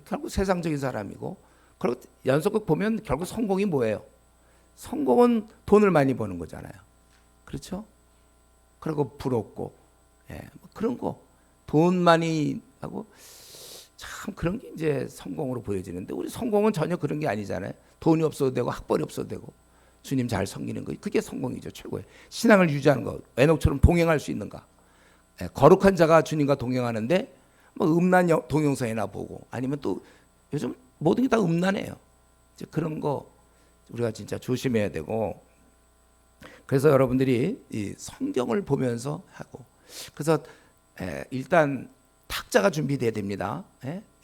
결국 세상적인 사람이고, 그리고 연속극 보면 결국 성공이 뭐예요? 성공은 돈을 많이 버는 거잖아요. 그렇죠? 그리고 부럽고, 예, 뭐 그런 거 돈 많이 하고 참 그런 게 이제 성공으로 보여지는데 우리 성공은 전혀 그런 게 아니잖아요. 돈이 없어도 되고 학벌이 없어도 되고 주님 잘 섬기는 거, 그게 성공이죠. 최고의 신앙을 유지하는 거, 에녹처럼 동행할 수 있는가. 예, 거룩한 자가 주님과 동행하는데 뭐 음란 동영상이나 보고 아니면 또 요즘 모든 게 다 음란해요. 이제 그런 거 우리가 진짜 조심해야 되고, 그래서 여러분들이 이 성경을 보면서 하고, 그래서 일단 탁자가 준비돼야 됩니다.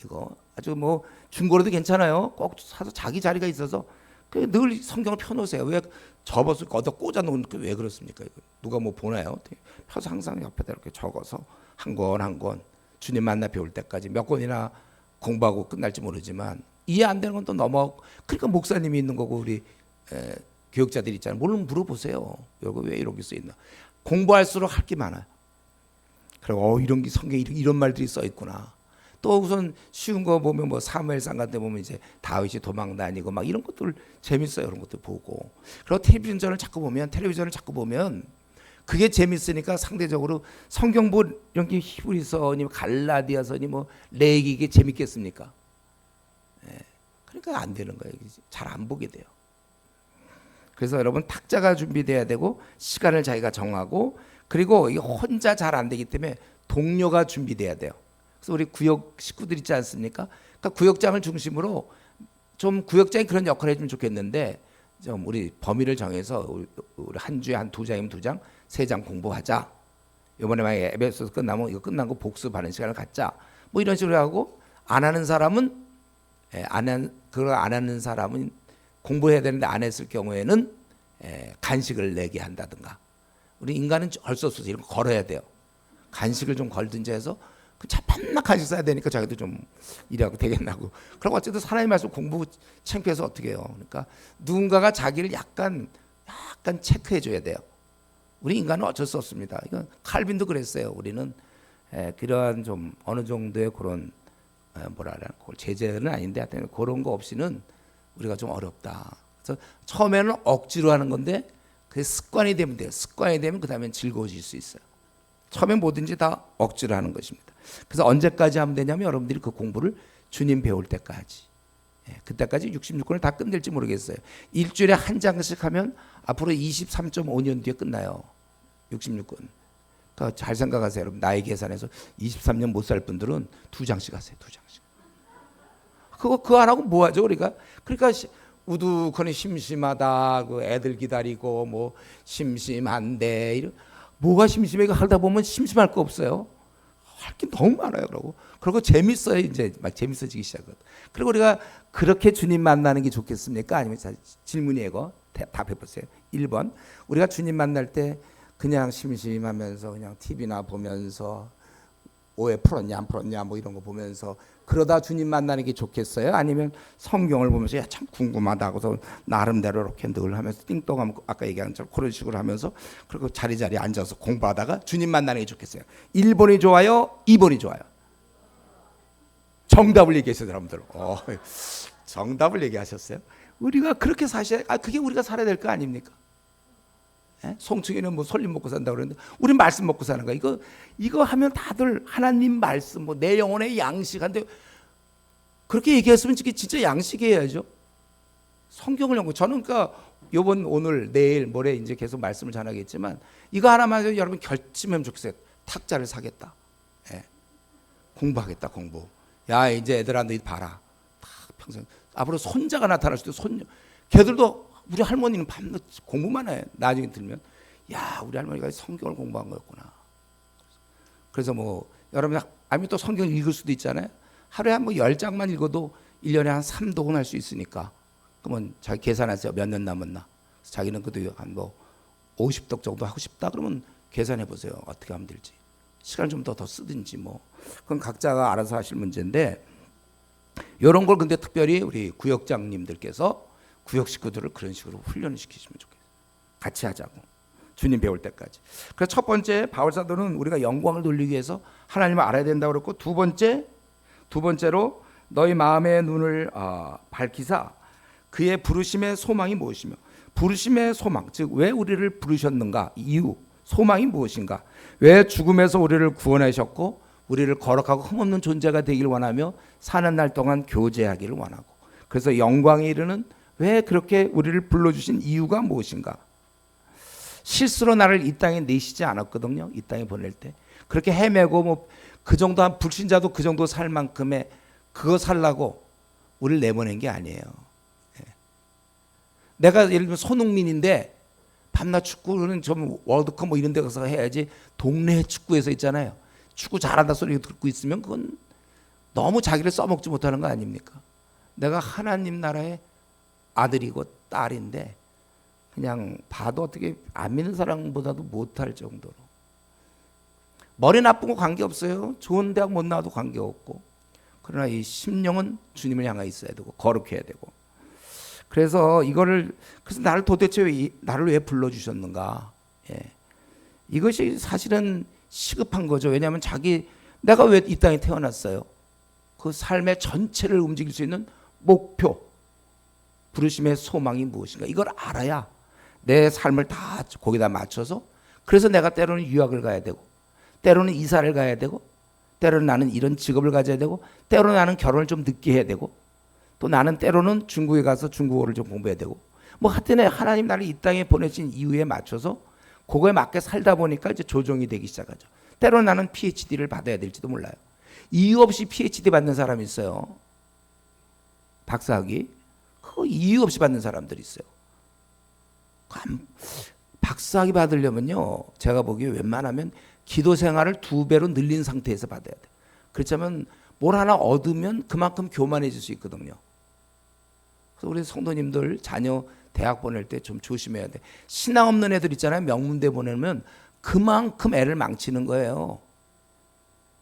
이거 아주 뭐 중고로도 괜찮아요. 꼭 사서 자기 자리가 있어서 늘 성경을 펴놓으세요. 왜 접어서 거기다 꽂아 놓은 왜 그렇습니까? 이거 누가 뭐 보나요? 펴서 항상 옆에다 이렇게 적어서 한 권 한 권 주님 만나 배울 때까지 몇 권이나 공부하고 끝날지 모르지만 이해 안 되는 건 또 넘어가고, 그러니까 목사님이 있는 거고 우리 교육자들이 있잖아요. 물론 물어보세요. 이거 왜 이렇게 써 있나? 공부할수록 할 게 많아요. 그리고 이런 게 성경에 이런 말들이 써 있구나. 또 우선 쉬운 거 보면 뭐 사무엘상 같은 데 보면 이제 다윗이 도망 다니고 막 이런 것들 재밌어요. 이런 것들 보고. 그리고 텔레비전을 자꾸 보면 그게 재밌으니까 상대적으로 성경 뭐 이런 게 히브리서니 갈라디아서니 뭐 레위기 이게 재밌겠습니까? 그러니까 안 되는 거예요. 잘 안 보게 돼요. 그래서 여러분 탁자가 준비돼야 되고 시간을 자기가 정하고, 그리고 이게 혼자 잘 안 되기 때문에 동료가 준비돼야 돼요. 그래서 우리 구역 식구들 있지 않습니까? 그러니까 구역장을 중심으로 좀 구역장이 그런 역할을 해주면 좋겠는데, 좀 우리 범위를 정해서 우리 한 주에 한 2장이면 2장, 3장 공부하자. 이번에 만약에 에베소서 끝나면 이거 끝난 거 복습하는 시간을 갖자. 뭐 이런 식으로 하고, 안 하는 사람은 그걸 안 하는 사람은 공부해야 되는데 안 했을 경우에는 간식을 내게 한다든가. 우리 인간은 할 수 없어서 이런 거 걸어야 돼요. 간식을 좀 걸든지 해서 그 자판나 간식 써야 되니까 자기도 좀 일하고 되겠나고. 그리고 어쨌든 하나님 말씀 공부 창피해서 어떻게 해요? 그러니까 누군가가 자기를 약간 체크해 줘야 돼요. 우리 인간은 어쩔 수 없습니다. 이건 칼빈도 그랬어요. 우리는 그러한 좀 어느 정도의 그런 제재는 아닌데 하여튼 그런 거 없이는 우리가 좀 어렵다. 그래서 처음에는 억지로 하는 건데 그게 습관이 되면 돼요. 습관이 되면 그 다음엔 즐거워질 수 있어요. 처음에 뭐든지 다 억지로 하는 것입니다. 그래서 언제까지 하면 되냐면 여러분들이 그 공부를 주님 배울 때까지. 그때까지 66권을 다 끝낼지 모르겠어요. 일주일에 한 장씩 하면 앞으로 23.5년 뒤에 끝나요. 66권. 그러니까 잘 생각하세요. 여러분 나이 계산해서 23년 못 살 분들은 2장씩 하세요. 2장씩. 그거 안 하고 뭐 하죠 우리가? 그러니까 우두커니 심심하다. 그 애들 기다리고 뭐 심심한데 이런 뭐가 심심해? 이거 하다 보면 심심할 거 없어요. 할 게 너무 많아요. 그리고 재밌어요. 이제 막 재밌어지기 시작하거든. 그리고 우리가 그렇게 주님 만나는 게 좋겠습니까? 아니면 질문이에요. 이거 답해 보세요. 1번. 우리가 주님 만날 때 그냥 심심하면서 그냥 TV나 보면서 오해 풀었냐 안 풀었냐 뭐 이런 거 보면서 그러다 주님 만나는 게 좋겠어요? 아니면 성경을 보면서 야, 참 궁금하다고서 나름대로 이렇게 늘 하면서 띵동하면 아까 얘기한 것처럼 그런 식으로 하면서 그리고 자리자리에 앉아서 공부하다가 주님 만나는 게 좋겠어요? 1번이 좋아요? 2번이 좋아요? 정답을 얘기했어요. 여러분들. 정답을 얘기하셨어요. 우리가 그렇게 사셔야 그게 우리가 살아야 될 거 아닙니까? 송충이는 뭐 솔잎 먹고 산다고 그러는데 우린 말씀 먹고 사는 거야. 이거 하면 다들 하나님 말씀 뭐 내 영혼의 양식한데 그렇게 얘기했으면 진짜 양식이어야죠. 성경을 연구. 저는 그러니까 요번 오늘 내일 모레 이제 계속 말씀을 전하겠지만 이거 하나만 해도 여러분 결심하면 좋겠어요. 탁자를 사겠다. 공부하겠다. 공부. 야 이제 애들한테 봐라. 평생 앞으로 손자가 나타날 수도 손녀. 걔들도 우리 할머니는 밤낮 공부만 해. 나중에 들면 야 우리 할머니가 성경을 공부한 거였구나. 그래서 뭐 여러분 아니면 또 성경 읽을 수도 있잖아요. 하루에 한 뭐 10장만 읽어도 1년에 한 3독은 할 수 있으니까 그러면 자기 계산하세요. 몇 년 남았나. 자기는 그래도 한 뭐 50독 정도 하고 싶다 그러면 계산해 보세요. 어떻게 하면 될지. 시간 좀 더 쓰든지 뭐 그건 각자가 알아서 하실 문제인데 이런 걸 근데 특별히 우리 구역장님들께서 구역 식구들을 그런 식으로 훈련을 시키시면 좋겠어요. 같이 하자고. 주님 배울 때까지. 그래서 첫 번째 바울사도는 우리가 영광을 돌리기 위해서 하나님을 알아야 된다고 그랬고 두 번째로 너희 마음의 눈을 밝히사 그의 부르심의 소망이 무엇이며 부르심의 소망 즉 왜 우리를 부르셨는가 이유 소망이 무엇인가 왜 죽음에서 우리를 구원하셨고 우리를 거룩하고 흠없는 존재가 되길 원하며 사는 날 동안 교제하기를 원하고 그래서 영광에 이르는 왜 그렇게 우리를 불러주신 이유가 무엇인가? 실수로 나를 이 땅에 내시지 않았거든요. 이 땅에 보낼 때 그렇게 헤매고 뭐 그 정도 한 불신자도 그 정도 살 만큼의 그거 살라고 우리를 내보낸 게 아니에요. 내가 예를 들면 손흥민인데 밤낮 축구는 좀 월드컵 뭐 이런 데 가서 해야지 동네 축구에서 있잖아요. 축구 잘한다 소리 듣고 있으면 그건 너무 자기를 써먹지 못하는 거 아닙니까? 내가 하나님 나라의 아들이고 딸인데 그냥 봐도 어떻게 안 믿는 사람보다도 못할 정도로 머리 나쁜 거 관계없어요. 좋은 대학 못 나와도 관계없고 그러나 이 심령은 주님을 향해 있어야 되고 거룩해야 되고 그래서 그래서 나를 도대체 나를 왜 불러주셨는가 이것이 사실은 시급한 거죠. 왜냐하면 내가 왜 이 땅에 태어났어요. 그 삶의 전체를 움직일 수 있는 목표 부르심의 소망이 무엇인가 이걸 알아야 내 삶을 다 거기다 맞춰서 그래서 내가 때로는 유학을 가야 되고 때로는 이사를 가야 되고 때로는 나는 이런 직업을 가져야 되고 때로는 나는 결혼을 좀 늦게 해야 되고 또 나는 때로는 중국에 가서 중국어를 좀 공부해야 되고 뭐 하여튼 하나님 나를 이 땅에 보내신 이유에 맞춰서 그거에 맞게 살다 보니까 이제 조정이 되기 시작하죠. 때로는 나는 PhD를 받아야 될지도 몰라요. 이유 없이 PhD 받는 사람이 있어요. 박사학위. 그거 이유 없이 받는 사람들이 있어요. 박사학위 받으려면요. 제가 보기에 웬만하면 기도 생활을 2배로 늘린 상태에서 받아야 돼요. 그렇다면 뭘 하나 얻으면 그만큼 교만해질 수 있거든요. 그래서 우리 성도님들 자녀 대학 보낼 때 좀 조심해야 돼. 신앙 없는 애들 있잖아요. 명문대 보내면 그만큼 애를 망치는 거예요.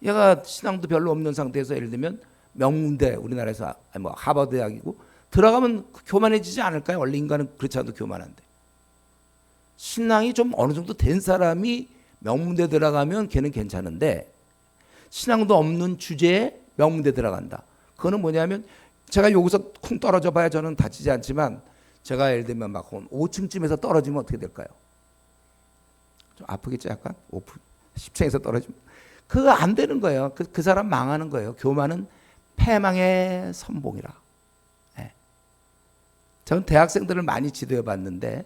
얘가 신앙도 별로 없는 상태에서 예를 들면 명문대 우리나라에서 뭐 하버드 대학이고 들어가면 교만해지지 않을까요? 원래 인간은 그렇지 않아도 교만한데. 신앙이 좀 어느 정도 된 사람이 명문대 들어가면 걔는 괜찮은데 신앙도 없는 주제에 명문대 들어간다. 그거는 뭐냐면 제가 여기서 쿵 떨어져 봐야 저는 다치지 않지만 제가 예를 들면 막 5층쯤에서 떨어지면 어떻게 될까요? 좀 아프겠죠 약간? 10층에서 떨어지면 그거 안 되는 거예요. 그 사람 망하는 거예요. 교만은 패망의 선봉이라. 예. 저는 대학생들을 많이 지도해 봤는데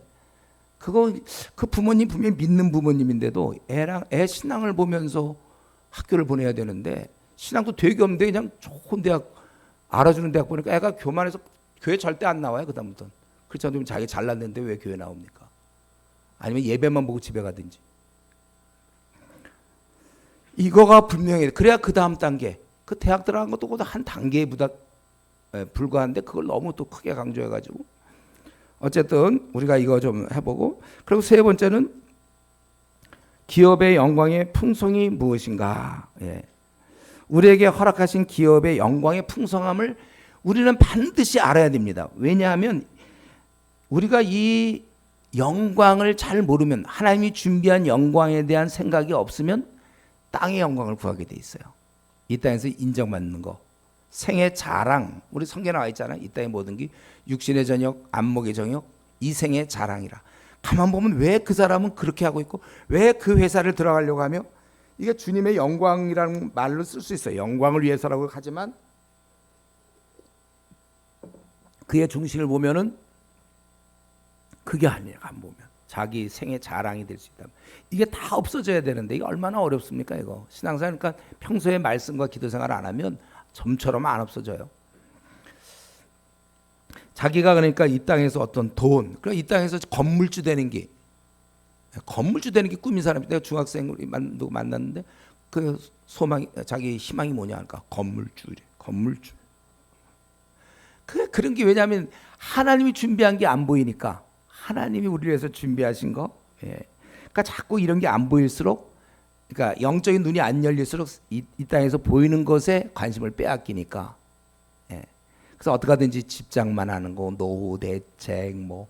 그 부모님 분명히 믿는 부모님인데도 애 신앙을 보면서 학교를 보내야 되는데 신앙도 되게 없는데 그냥 좋은 대학 알아주는 대학 보니까 애가 교만해서 교회 절대 안 나와요. 그다음부터는. 그렇지 않으면 자기 잘났는데 왜 교회 나옵니까? 아니면 예배만 보고 집에 가든지. 이거가 분명해. 그래야 그 다음 단계. 그 대학 들어간 것도 한 단계에 불과한데 그걸 너무 또 크게 강조해가지고. 어쨌든 우리가 이거 좀 해보고. 그리고 세 번째는 기업의 영광의 풍성이 무엇인가. 예. 우리에게 허락하신 기업의 영광의 풍성함을 우리는 반드시 알아야 됩니다. 왜냐하면 우리가 이 영광을 잘 모르면 하나님이 준비한 영광에 대한 생각이 없으면 땅의 영광을 구하게 돼 있어요. 이 땅에서 인정받는 거, 생의 자랑. 우리 성경에 나와 있잖아요. 이 땅의 모든 게 육신의 저녁, 안목의 저녁, 이 생의 자랑이라. 가만 보면 왜 그 사람은 그렇게 하고 있고 왜 그 회사를 들어가려고 하며 이게 주님의 영광이라는 말로 쓸 수 있어요. 영광을 위해서라고 하지만 그의 중심을 보면은 그게 아니에요. 안 보면 자기 생의 자랑이 될 수 있다. 이게 다 없어져야 되는데 이게 얼마나 어렵습니까? 이거 신앙생활 그러니까 평소에 말씀과 기도생활 안 하면 점처럼 안 없어져요. 자기가 그러니까 이 땅에서 어떤 돈, 그러니까 이 땅에서 건물주 되는 게 꿈인 사람이 내가 중학생을 누구 만났는데 그 소망이 자기 희망이 뭐냐 하니까 건물주. 그런 게 왜냐하면 하나님이 준비한 게 안 보이니까 하나님이 우리를 위해서 준비하신 거. 예. 그러니까 자꾸 이런 게 안 보일수록 그러니까 영적인 눈이 안 열릴수록 이 땅에서 보이는 것에 관심을 빼앗기니까. 예. 그래서 어떻게 하든지 집장만 하는 거, 노후 대책, 뭐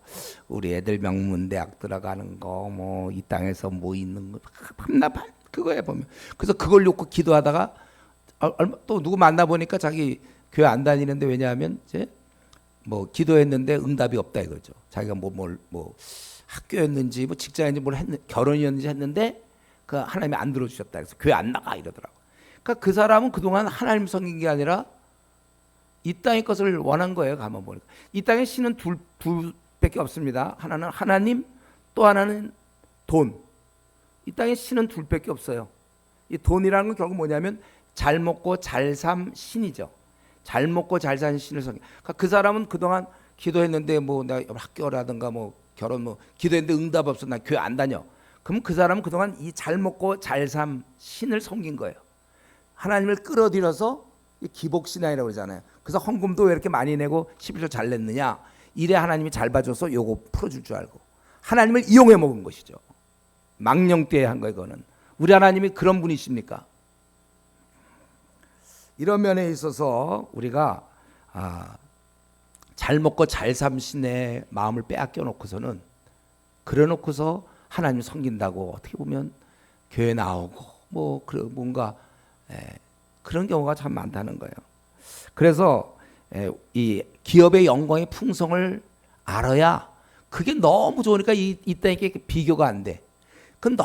우리 애들 명문대학 들어가는 거, 뭐 이 땅에서 뭐 있는 거 밤낮 그거에 보면. 그래서 그걸 놓고 기도하다가 또 누구 만나 보니까 자기 교회 안 다니는데 왜냐하면 이제 뭐 기도했는데 응답이 없다 이거죠. 자기가 뭐 학교였는지 뭐 직장인지 뭘 결혼이었는지 했는데 그 하나님이 안 들어주셨다. 그래서 교회 안 나가 이러더라고. 그러니까 그 사람은 그동안 하나님 섬긴 게 아니라 이 땅의 것을 원한 거예요. 가만 보니까 이 땅의 신은 둘밖에 없습니다. 하나는 하나님, 또 하나는 돈. 이 땅의 신은 둘밖에 없어요. 이 돈이라는 건 결국 뭐냐면 잘 먹고 잘 삶 신이죠. 잘 먹고 잘 사는 신을 섬겨. 그러니까 그 사람은 그동안 기도했는데 뭐 내가 학교라든가 뭐 결혼 뭐 기도했는데 응답 없어 나 교회 안 다녀. 그럼 그 사람은 그동안 이 잘 먹고 잘 삶 신을 섬긴 거예요. 하나님을 끌어들여서 기복신앙이라고 그러잖아요. 그래서 헌금도 왜 이렇게 많이 내고 11조 잘 냈느냐. 이래 하나님이 잘 봐줘서 요거 풀어줄 줄 알고 하나님을 이용해 먹은 것이죠. 망령되이 한 거예요. 이거는 우리 하나님이 그런 분이십니까? 이런 면에 있어서 우리가 잘 먹고 잘 삼신의 마음을 빼앗겨 놓고서는 그래 놓고서 하나님 섬긴다고 어떻게 보면 교회 나오고 뭐 뭔가 그런 경우가 참 많다는 거예요. 그래서 이 기업의 영광의 풍성을 알아야 그게 너무 좋으니까 이 땅에 비교가 안 돼. 그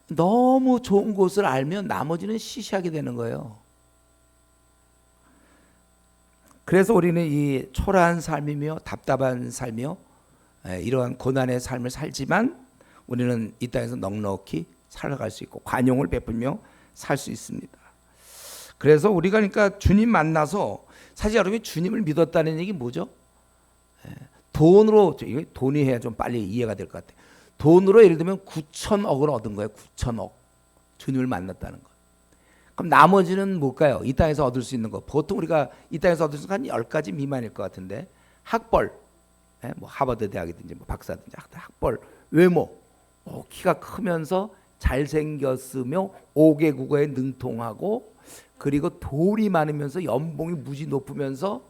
너무 좋은 곳을 알면 나머지는 시시하게 되는 거예요. 그래서 우리는 이 초라한 삶이며 답답한 삶이며 이러한 고난의 삶을 살지만 우리는 이 땅에서 넉넉히 살아갈 수 있고 관용을 베풀며 살 수 있습니다. 그래서 우리가 그러니까 주님 만나서 사실 여러분이 주님을 믿었다는 얘기 뭐죠? 돈으로 돈이 해야 좀 빨리 이해가 될 것 같아요. 돈으로 예를 들면 9천억을 얻은 거예요. 9천억. 주님을 만났다는 거. 그럼 나머지는 뭘까요? 이 땅에서 얻을 수 있는 거. 보통 우리가 이 땅에서 얻을 수 있는 건 한 10가지 미만일 것 같은데 학벌, 뭐 하버드 대학이든지 뭐 박사든지 학벌, 외모, 키가 크면서 잘생겼으며 5개 국어에 능통하고 그리고 돈이 많으면서 연봉이 무지 높으면서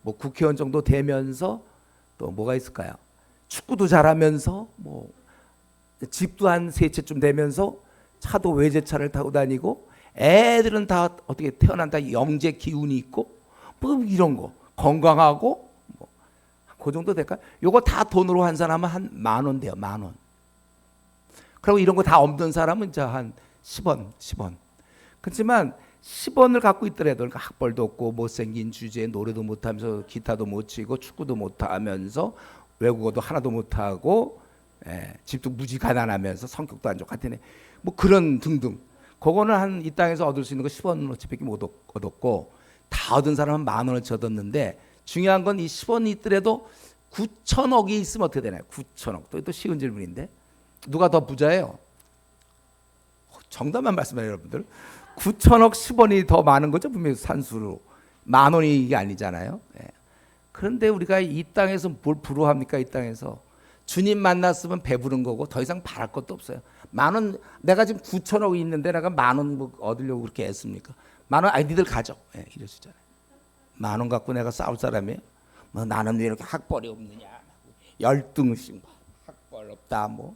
뭐 국회의원 정도 되면서 또 뭐가 있을까요? 축구도 잘하면서 뭐 집도 한 3채쯤 되면서 차도 외제차를 타고 다니고 애들은 다 어떻게 태어난다 영재 기운이 있고 뭐 이런 거 건강하고 뭐 그 정도 될까요? 요거 다 돈으로 환산하면 한 10,000원 돼요. 10,000원. 그리고 이런 거 다 없는 사람은 이제 한 10원. 그렇지만 10원을 갖고 있더라도, 그러니까 학벌도 없고 못생긴 주제에 노래도 못하면서 기타도 못 치고 축구도 못하면서 외국어도 하나도 못하고 집도 무지 가난하면서 성격도 안 좋고 같은 애, 뭐 그런 등등. 그거는 한 이 땅에서 얻을 수 있는 거 10원어치밖에 못 얻었고, 다 얻은 사람은 10,000원어치 얻었는데, 중요한 건 이 10원이 있더라도 9천억이 있으면 어떻게 되나요? 9천억. 또 쉬운 질문인데 누가 더 부자예요? 정답만 말씀해요, 여러분들. 9천억 10원이 더 많은 거죠, 분명히 산수로. 10,000원이 이게 아니잖아요. 그런데 우리가 이 땅에서 뭘 부러워합니까? 이 땅에서 주님 만났으면 배부른 거고 더 이상 바랄 것도 없어요. 10,000원, 내가 지금 9천억이 있는데 내가 10,000원 뭐 얻으려고 그렇게 애씁니까? 10,000원, 아니 니들 가져. 이러시잖아요. 10,000원 갖고 내가 싸울 사람이에요? 뭐 나는 왜 이렇게 학벌이 없느냐, 열등심, 학벌 없다, 뭐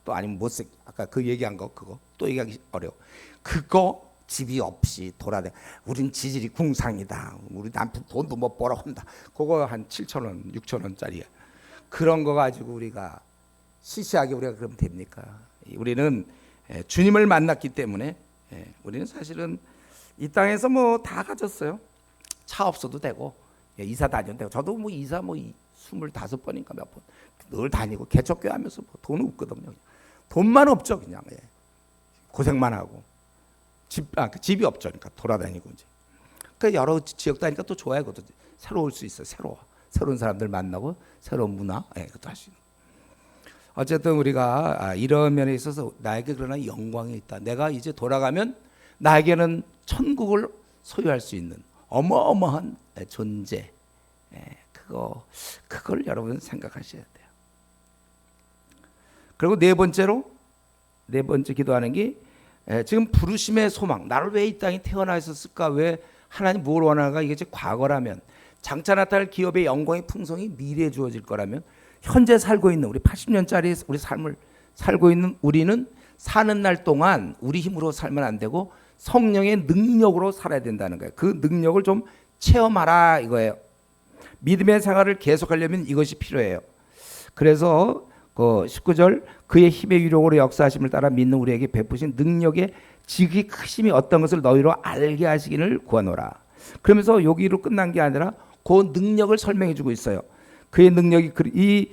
또 아니면 못생, 아까 그 얘기한 거, 그거 또 얘기하기 어려워. 그거 집이 없이 돌아다녀. 우린 지질이 궁상이다. 우리 남편 돈도 못 벌어 한다. 그거 한 7,000원, 6,000원짜리야. 그런 거 가지고 우리가 시시하게 우리가 그러면 됩니까? 우리는 주님을 만났기 때문에 우리는 사실은 이 땅에서 뭐 다 가졌어요. 차 없어도 되고 이사 다녀도 되고, 저도 뭐 이사 뭐 25번인가 몇 번 늘 다니고 개척교회 하면서 뭐 돈 없거든요. 돈만 없죠, 그냥. 고생만 하고 집이 없죠. 그러니까 돌아다니고 이제. 그러니까 여러 지역 다니까 또 좋아요. 그것도 새로울 수 있어요. 새로운 사람들 만나고 새로운 문화, 그것도 할 수 있는. 어쨌든 우리가 이런 면에 있어서 나에게 그러나 영광이 있다. 내가 이제 돌아가면 나에게는 천국을 소유할 수 있는 어마어마한 존재. 그걸 여러분 생각하셔야 돼요. 그리고 네 번째 기도하는 게 지금 부르심의 소망. 나를 왜 이 땅에 태어나 있었을까? 왜 하나님 뭘 원하는가? 이게 이제 과거라면, 장차 나타날 기업의 영광의 풍성이 미래에 주어질 거라면, 현재 살고 있는 우리 80년짜리 우리 삶을 살고 있는 우리는 사는 날 동안 우리 힘으로 살면 안 되고 성령의 능력으로 살아야 된다는 거예요. 그 능력을 좀 체험하라 이거예요. 믿음의 생활을 계속하려면 이것이 필요해요. 그래서 그 19절, 그의 힘의 위력으로 역사하심을 따라 믿는 우리에게 베푸신 능력의 지극히 크심이 어떤 것을 너희로 알게 하시기를 구하노라. 그러면서 여기로 끝난 게 아니라 그 능력을 설명해 주고 있어요. 그의 능력이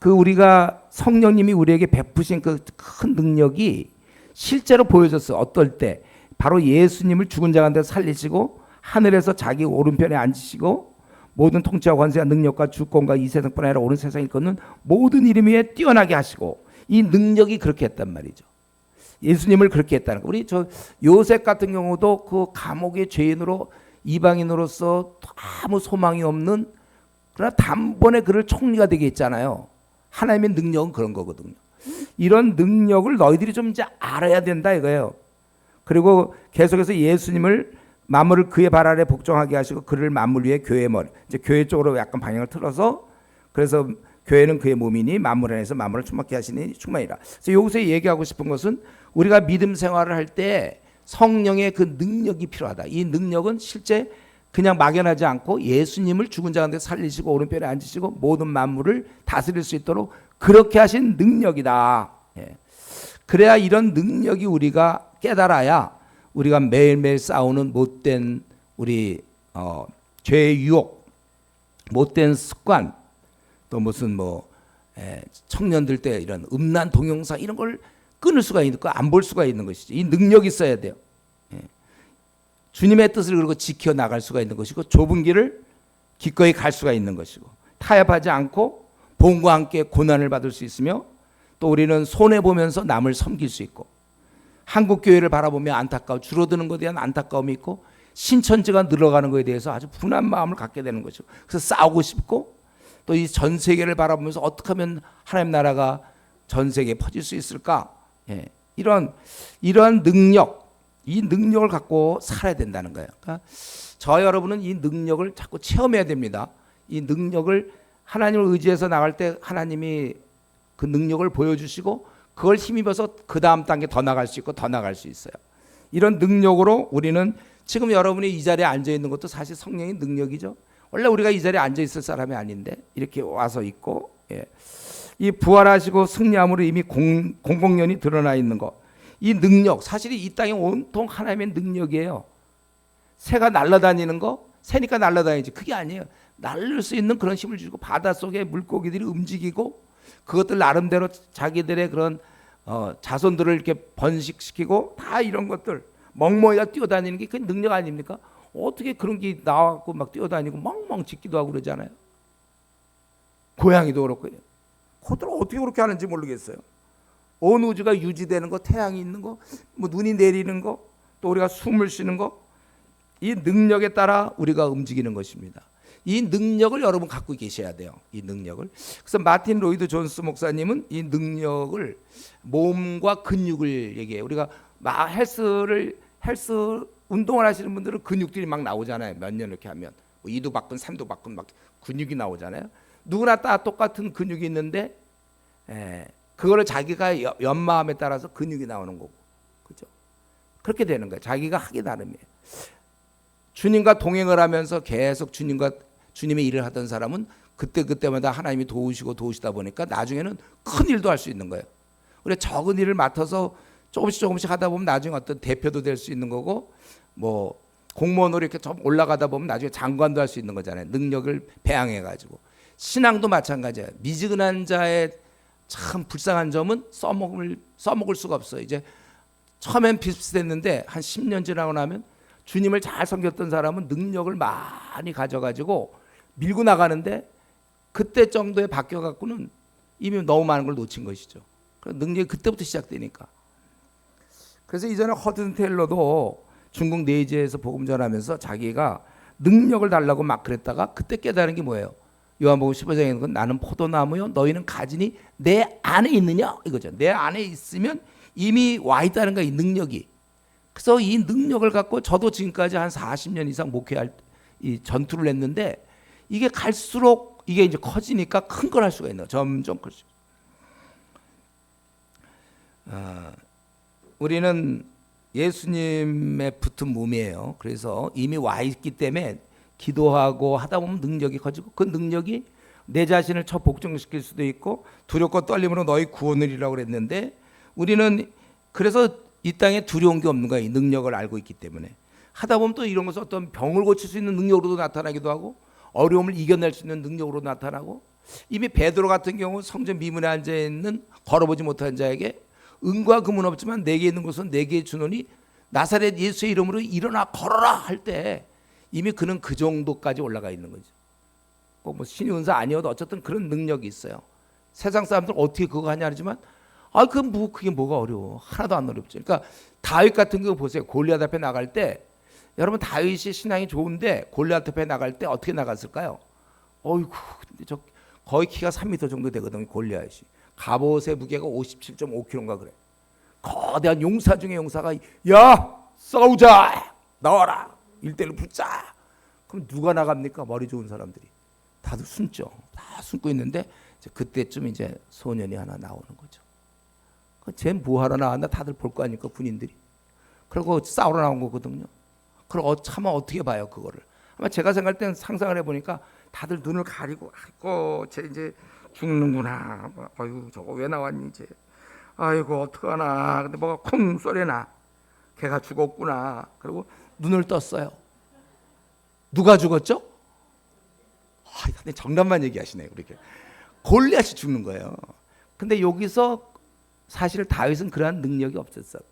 우리가 성령님이 우리에게 베푸신 그 큰 능력이 실제로 보여졌어요. 어떨 때? 바로 예수님을 죽은 자 가운데 살리시고 하늘에서 자기 오른편에 앉으시고 모든 통치와 권세와 능력과 주권과 이 세상뿐 아니라 오는 세상에 있는 모든 이름 위에 뛰어나게 하시고, 이 능력이 그렇게 했단 말이죠. 예수님을 그렇게 했다는 거. 우리 저 요셉 같은 경우도 그 감옥의 죄인으로 이방인으로서 아무 소망이 없는, 그러나 단번에 그를 총리가 되게 했잖아요. 하나님의 능력은 그런 거거든요. 이런 능력을 너희들이 좀 이제 알아야 된다 이거예요. 그리고 계속해서 예수님을 만물을 그의 발 아래 복종하게 하시고 그를 만물 위에 교회의 머리. 이제 교회 쪽으로 약간 방향을 틀어서, 그래서 교회는 그의 몸이니 만물 안에서 만물을 충만케 하시니 충만이라. 그래서 여기서 얘기하고 싶은 것은 우리가 믿음 생활을 할 때 성령의 그 능력이 필요하다. 이 능력은 실제 그냥 막연하지 않고 예수님을 죽은 자 가운데 살리시고 오른편에 앉으시고 모든 만물을 다스릴 수 있도록 그렇게 하신 능력이다. 그래야 이런 능력이 우리가 깨달아야 우리가 매일매일 싸우는 못된 우리 죄의 유혹, 못된 습관, 또 무슨 청년들 때 이런 음란 동영상 이런 걸 끊을 수가 있는 거, 안 볼 수가 있는 것이죠. 이 능력이 있어야 돼요. 주님의 뜻을 그리고 지켜 나갈 수가 있는 것이고, 좁은 길을 기꺼이 갈 수가 있는 것이고, 타협하지 않고 복음과 함께 고난을 받을 수 있으며, 또 우리는 손해 보면서 남을 섬길 수 있고, 한국 교회를 바라보며 줄어드는 것에 대한 안타까움이 있고, 신천지가 늘어가는 것에 대해서 아주 분한 마음을 갖게 되는 거죠. 그래서 싸우고 싶고, 또 이 전 세계를 바라보면서 어떻게 하면 하나님 나라가 전 세계에 퍼질 수 있을까? 이런 능력, 이 능력을 갖고 살아야 된다는 거예요. 그러니까 저 여러분은 이 능력을 자꾸 체험해야 됩니다. 이 능력을 하나님을 의지해서 나갈 때 하나님이 그 능력을 보여주시고 그걸 힘입어서 그 다음 단계 더 나갈 수 있고 더 나갈 수 있어요. 이런 능력으로 우리는 지금 여러분이 이 자리에 앉아 있는 것도 사실 성령의 능력이죠. 원래 우리가 이 자리에 앉아 있을 사람이 아닌데 이렇게 와서 있고, 이 부활하시고 승리함으로 이미 공공연히 드러나 있는 것. 이 능력, 사실 이 땅이 온통 하나님의 능력이에요. 새가 날아다니는 거, 새니까 날아다니지. 그게 아니에요. 날릴 수 있는 그런 힘을 주고 바닷속에 물고기들이 움직이고 그것들 나름대로 자기들의 그런 자손들을 이렇게 번식시키고 다 이런 것들 멍멍이가 뛰어다니는 게 그 능력 아닙니까? 어떻게 그런 게 나와갖고 막 뛰어다니고 멍멍 짖기도 하고 그러잖아요. 고양이도 그렇고. 그들 어떻게 그렇게 하는지 모르겠어요. 온 우주가 유지되는 거, 태양이 있는 거, 뭐 눈이 내리는 거, 또 우리가 숨을 쉬는 거, 이 능력에 따라 우리가 움직이는 것입니다. 이 능력을 여러분 갖고 계셔야 돼요. 이 능력을. 그래서 마틴 로이드 존스 목사님은 이 능력을 몸과 근육을 얘기해요. 우리가 막 헬스 운동을 하시는 분들은 근육들이 막 나오잖아요. 몇 년 이렇게 하면 뭐 2도 받건 3도 받건 막 근육이 나오잖아요. 누구나 다 똑같은 근육이 있는데 그거를 자기가 연마함에 따라서 근육이 나오는 거고, 그죠? 그렇게 되는 거예요. 자기가 하기 나름이에요. 주님과 동행을 하면서 계속 주님의 일을 하던 사람은 그때마다 하나님이 도우시다 보니까 나중에는 큰 일도 할 수 있는 거예요. 우리가 적은 일을 맡아서 조금씩 하다 보면 나중에 어떤 대표도 될 수 있는 거고, 뭐 공무원으로 이렇게 좀 올라가다 보면 나중에 장관도 할 수 있는 거잖아요. 능력을 배양해 가지고. 신앙도 마찬가지예요. 미지근한 자의 참 불쌍한 점은 써먹을 수가 없어요. 이제 처음엔 비슷했는데 한 10년 지나고 나면 주님을 잘 섬겼던 사람은 능력을 많이 가져가지고 밀고 나가는데 그때 정도에 바뀌어갖고는 이미 너무 많은 걸 놓친 것이죠. 능력이 그때부터 시작되니까. 그래서 이전에 허든 테일러도 중국 내지에서 복음 전하면서 자기가 능력을 달라고 막 그랬다가 그때 깨달은 게 뭐예요? 요한복음 15장에 있는 건 나는 포도나무요 너희는 가지니 내 안에 있느냐 이거죠. 내 안에 있으면 이미 와 있다는 거야, 이 능력이. 그래서 이 능력을 갖고 저도 지금까지 한 40년 이상 목회할 이 전투를 했는데 이게 갈수록 이게 이제 커지니까 큰 걸 할 수가 있는 거예요. 점점 클 수. 우리는 예수님의 붙은 몸이에요. 그래서 이미 와 있기 때문에 기도하고 하다 보면 능력이 커지고 그 능력이 내 자신을 복종시킬 수도 있고 두렵고 떨림으로 너희 구원을이라고 그랬는데 우리는 그래서 이 땅에 두려운 게 없는 거야. 이 능력을 알고 있기 때문에. 하다 보면 또 이런 것은 어떤 병을 고칠 수 있는 능력으로도 나타나기도 하고 어려움을 이겨낼 수 있는 능력으로 나타나고 이미 베드로 같은 경우 성전 미문에 앉아있는 걸어보지 못한 자에게 은과 금은 없지만 내게 있는 것은 내게 주노니 나사렛 예수의 이름으로 일어나 걸어라 할 때 이미 그는 그 정도까지 올라가 있는 거죠. 꼭 뭐 신의 은사 아니어도 어쨌든 그런 능력이 있어요. 세상 사람들 어떻게 그거 하냐 하지만 그게 뭐가 어려워. 하나도 안 어렵죠. 그러니까 다윗 같은 거 보세요. 골리앗 앞에 나갈 때 여러분 다윗이 신앙이 좋은데 골리앗 앞에 나갈 때 어떻게 나갔을까요? 어이구, 근데 저 거의 키가 3m 정도 되거든요. 골리앗이. 갑옷의 무게가 57.5kg인가 그래. 거대한 용사 중에 용사가 야 싸우자 나와라 1대1로 붙자. 그럼 누가 나갑니까? 머리 좋은 사람들이. 다들 숨죠. 다 숨고 있는데 이제 그때쯤 이제 소년이 하나 나오는 거죠. 쟤 뭐하러 나왔나 다들 볼 거 아닙니까 군인들이. 그리고 싸우러 나온 거거든요. 그럼 차마 어떻게 봐요 그거를. 아마 제가 생각할 때는 상상을 해보니까 다들 눈을 가리고 아이고 쟤 이제 죽는구나. 아이고 저거 왜 나왔니 이제. 아이고 어떡하나. 근데 뭐가 쿵 소리나. 걔가 죽었구나. 그리고 눈을 떴어요. 누가 죽었죠? 근데 정답만 얘기하시네요. 그렇게 골리앗이 죽는 거예요. 근데 여기서 사실 다윗은 그러한 능력이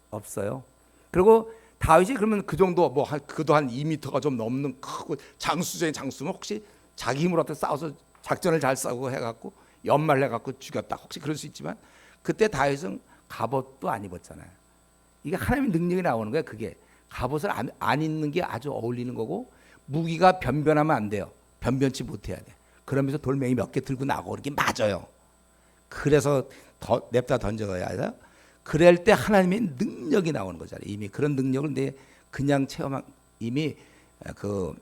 없어요. 그리고 다윗이 그러면 그 정도 그도 한 2m가 좀 넘는 크고 장수적인 장수면 혹시 자기 힘으로 어떻게 싸워서 작전을 잘 싸우고 해갖고 연말을 해갖고 죽였다. 혹시 그럴 수 있지만 그때 다윗은 갑옷도 안 입었잖아요. 이게 하나님의 능력이 나오는 거예요. 그게 갑옷을 안 입는 게 아주 어울리는 거고 무기가 변변하면 안 돼요. 변변치 못해야 돼. 그러면서 돌멩이 몇 개 들고 나가고 이렇게 맞아요. 그래서 냅다 던져야 해요. 그럴 때 하나님의 능력이 나오는 거잖아요. 이미 그런 능력을 내 그냥 체험한 이미 그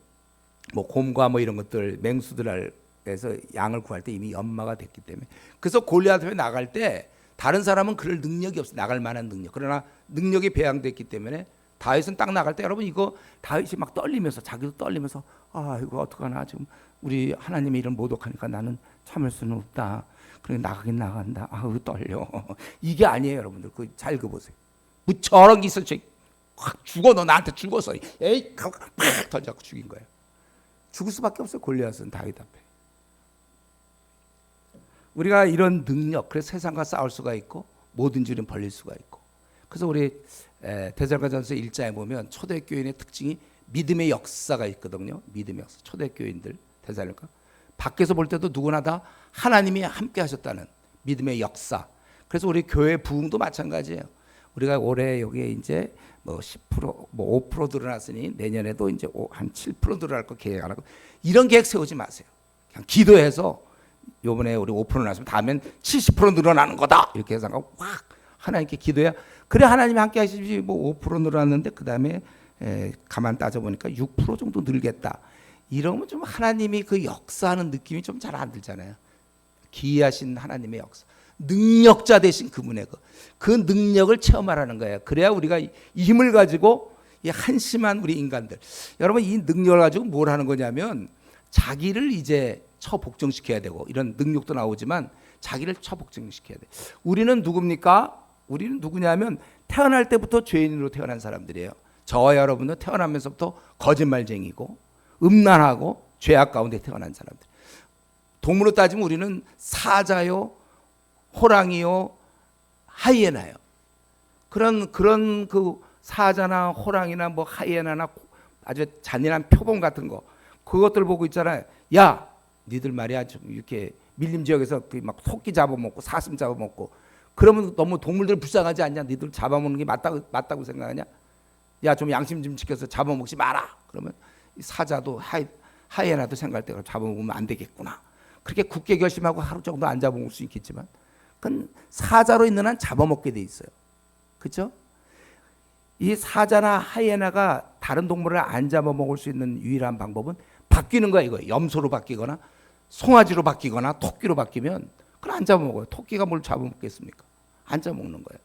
뭐 곰과 뭐 이런 것들 맹수들에서 양을 구할 때 이미 연마가 됐기 때문에 그래서 골리앗 앞에 나갈 때 다른 사람은 그럴 능력이 없어 나갈 만한 능력. 그러나 능력이 배양됐기 때문에 다윗은 딱 나갈 때 여러분 이거 다윗이 막 떨리면서 자기도 떨리면서 이거 어떡하나 지금 우리 하나님의 일을 모독하니까 나는 참을 수는 없다. 그래 나가긴 나간다. 아우 떨려. 이게 아니에요, 여러분들. 그 잘 읽어보세요. 뭐 저런 게 있어, 확 죽어 너 나한테 죽어서 에이 팍 던져갖고 죽인 거예요. 죽을 수밖에 없어요. 골리앗은 다윗 앞에. 우리가 이런 능력, 그래서 세상과 싸울 수가 있고 모든 줄은 벌릴 수가 있고. 그래서 우리 데살로니가전서 1장에 보면 초대교인의 특징이 믿음의 역사가 있거든요. 믿음의 역사. 초대교인들 데살로니가 밖에서 볼 때도 누구나 다 하나님이 함께 하셨다는 믿음의 역사. 그래서 우리 교회 부흥도 마찬가지예요. 우리가 올해 여기에 이제 뭐 10%, 뭐 5% 늘어났으니 내년에도 이제 한 7% 늘어날 거 계획 안 하고 이런 계획 세우지 마세요. 그냥 기도해서 요번에 우리 5% 났으면 다음엔 70% 늘어나는 거다 이렇게 생각하고 확 하나님께 기도해야 그래 하나님이 함께 하시지 뭐 5% 늘어났는데 그 다음에 가만 따져보니까 6% 정도 늘겠다. 이러면 좀 하나님이 그 역사하는 느낌이 좀 잘 안 들잖아요. 기이하신 하나님의 역사. 능력자 되신 그분의 그 능력을 체험하라는 거예요. 그래야 우리가 이 힘을 가지고 이 한심한 우리 인간들. 여러분 이 능력을 가지고 뭘 하는 거냐면 자기를 이제 처복종시켜야 되고 이런 능력도 나오지만 자기를 처복종시켜야 돼. 우리는 누굽니까? 우리는 누구냐면 태어날 때부터 죄인으로 태어난 사람들이에요. 저와 여러분도 태어나면서부터 거짓말쟁이고 음란하고 죄악 가운데 태어난 사람들. 동물로 따지면 우리는 사자요, 호랑이요, 하이에나요. 그런 그 사자나 호랑이나 뭐 하이에나나 아주 잔인한 표범 같은 거 그것들 보고 있잖아요. 야, 니들 말이야 좀 이렇게 밀림 지역에서 막 토끼 잡아먹고 사슴 잡아먹고 그러면 너무 동물들 불쌍하지 않냐? 니들 잡아먹는 게 맞다고 생각하냐? 야, 좀 양심 좀 지켜서 잡아먹지 마라. 그러면 사자도 하이에나도 생각할 때 잡아먹으면 안 되겠구나. 그렇게 굳게 결심하고 하루 정도 안 잡아먹을 수 있겠지만 그건 사자로 있는 한 잡아먹게 돼 있어요. 그렇죠? 이 사자나 하이에나가 다른 동물을 안 잡아먹을 수 있는 유일한 방법은 바뀌는 거야. 이거 염소로 바뀌거나 송아지로 바뀌거나 토끼로 바뀌면 그걸 안 잡아먹어요. 토끼가 뭘 잡아먹겠습니까? 안 잡아먹는 거예요.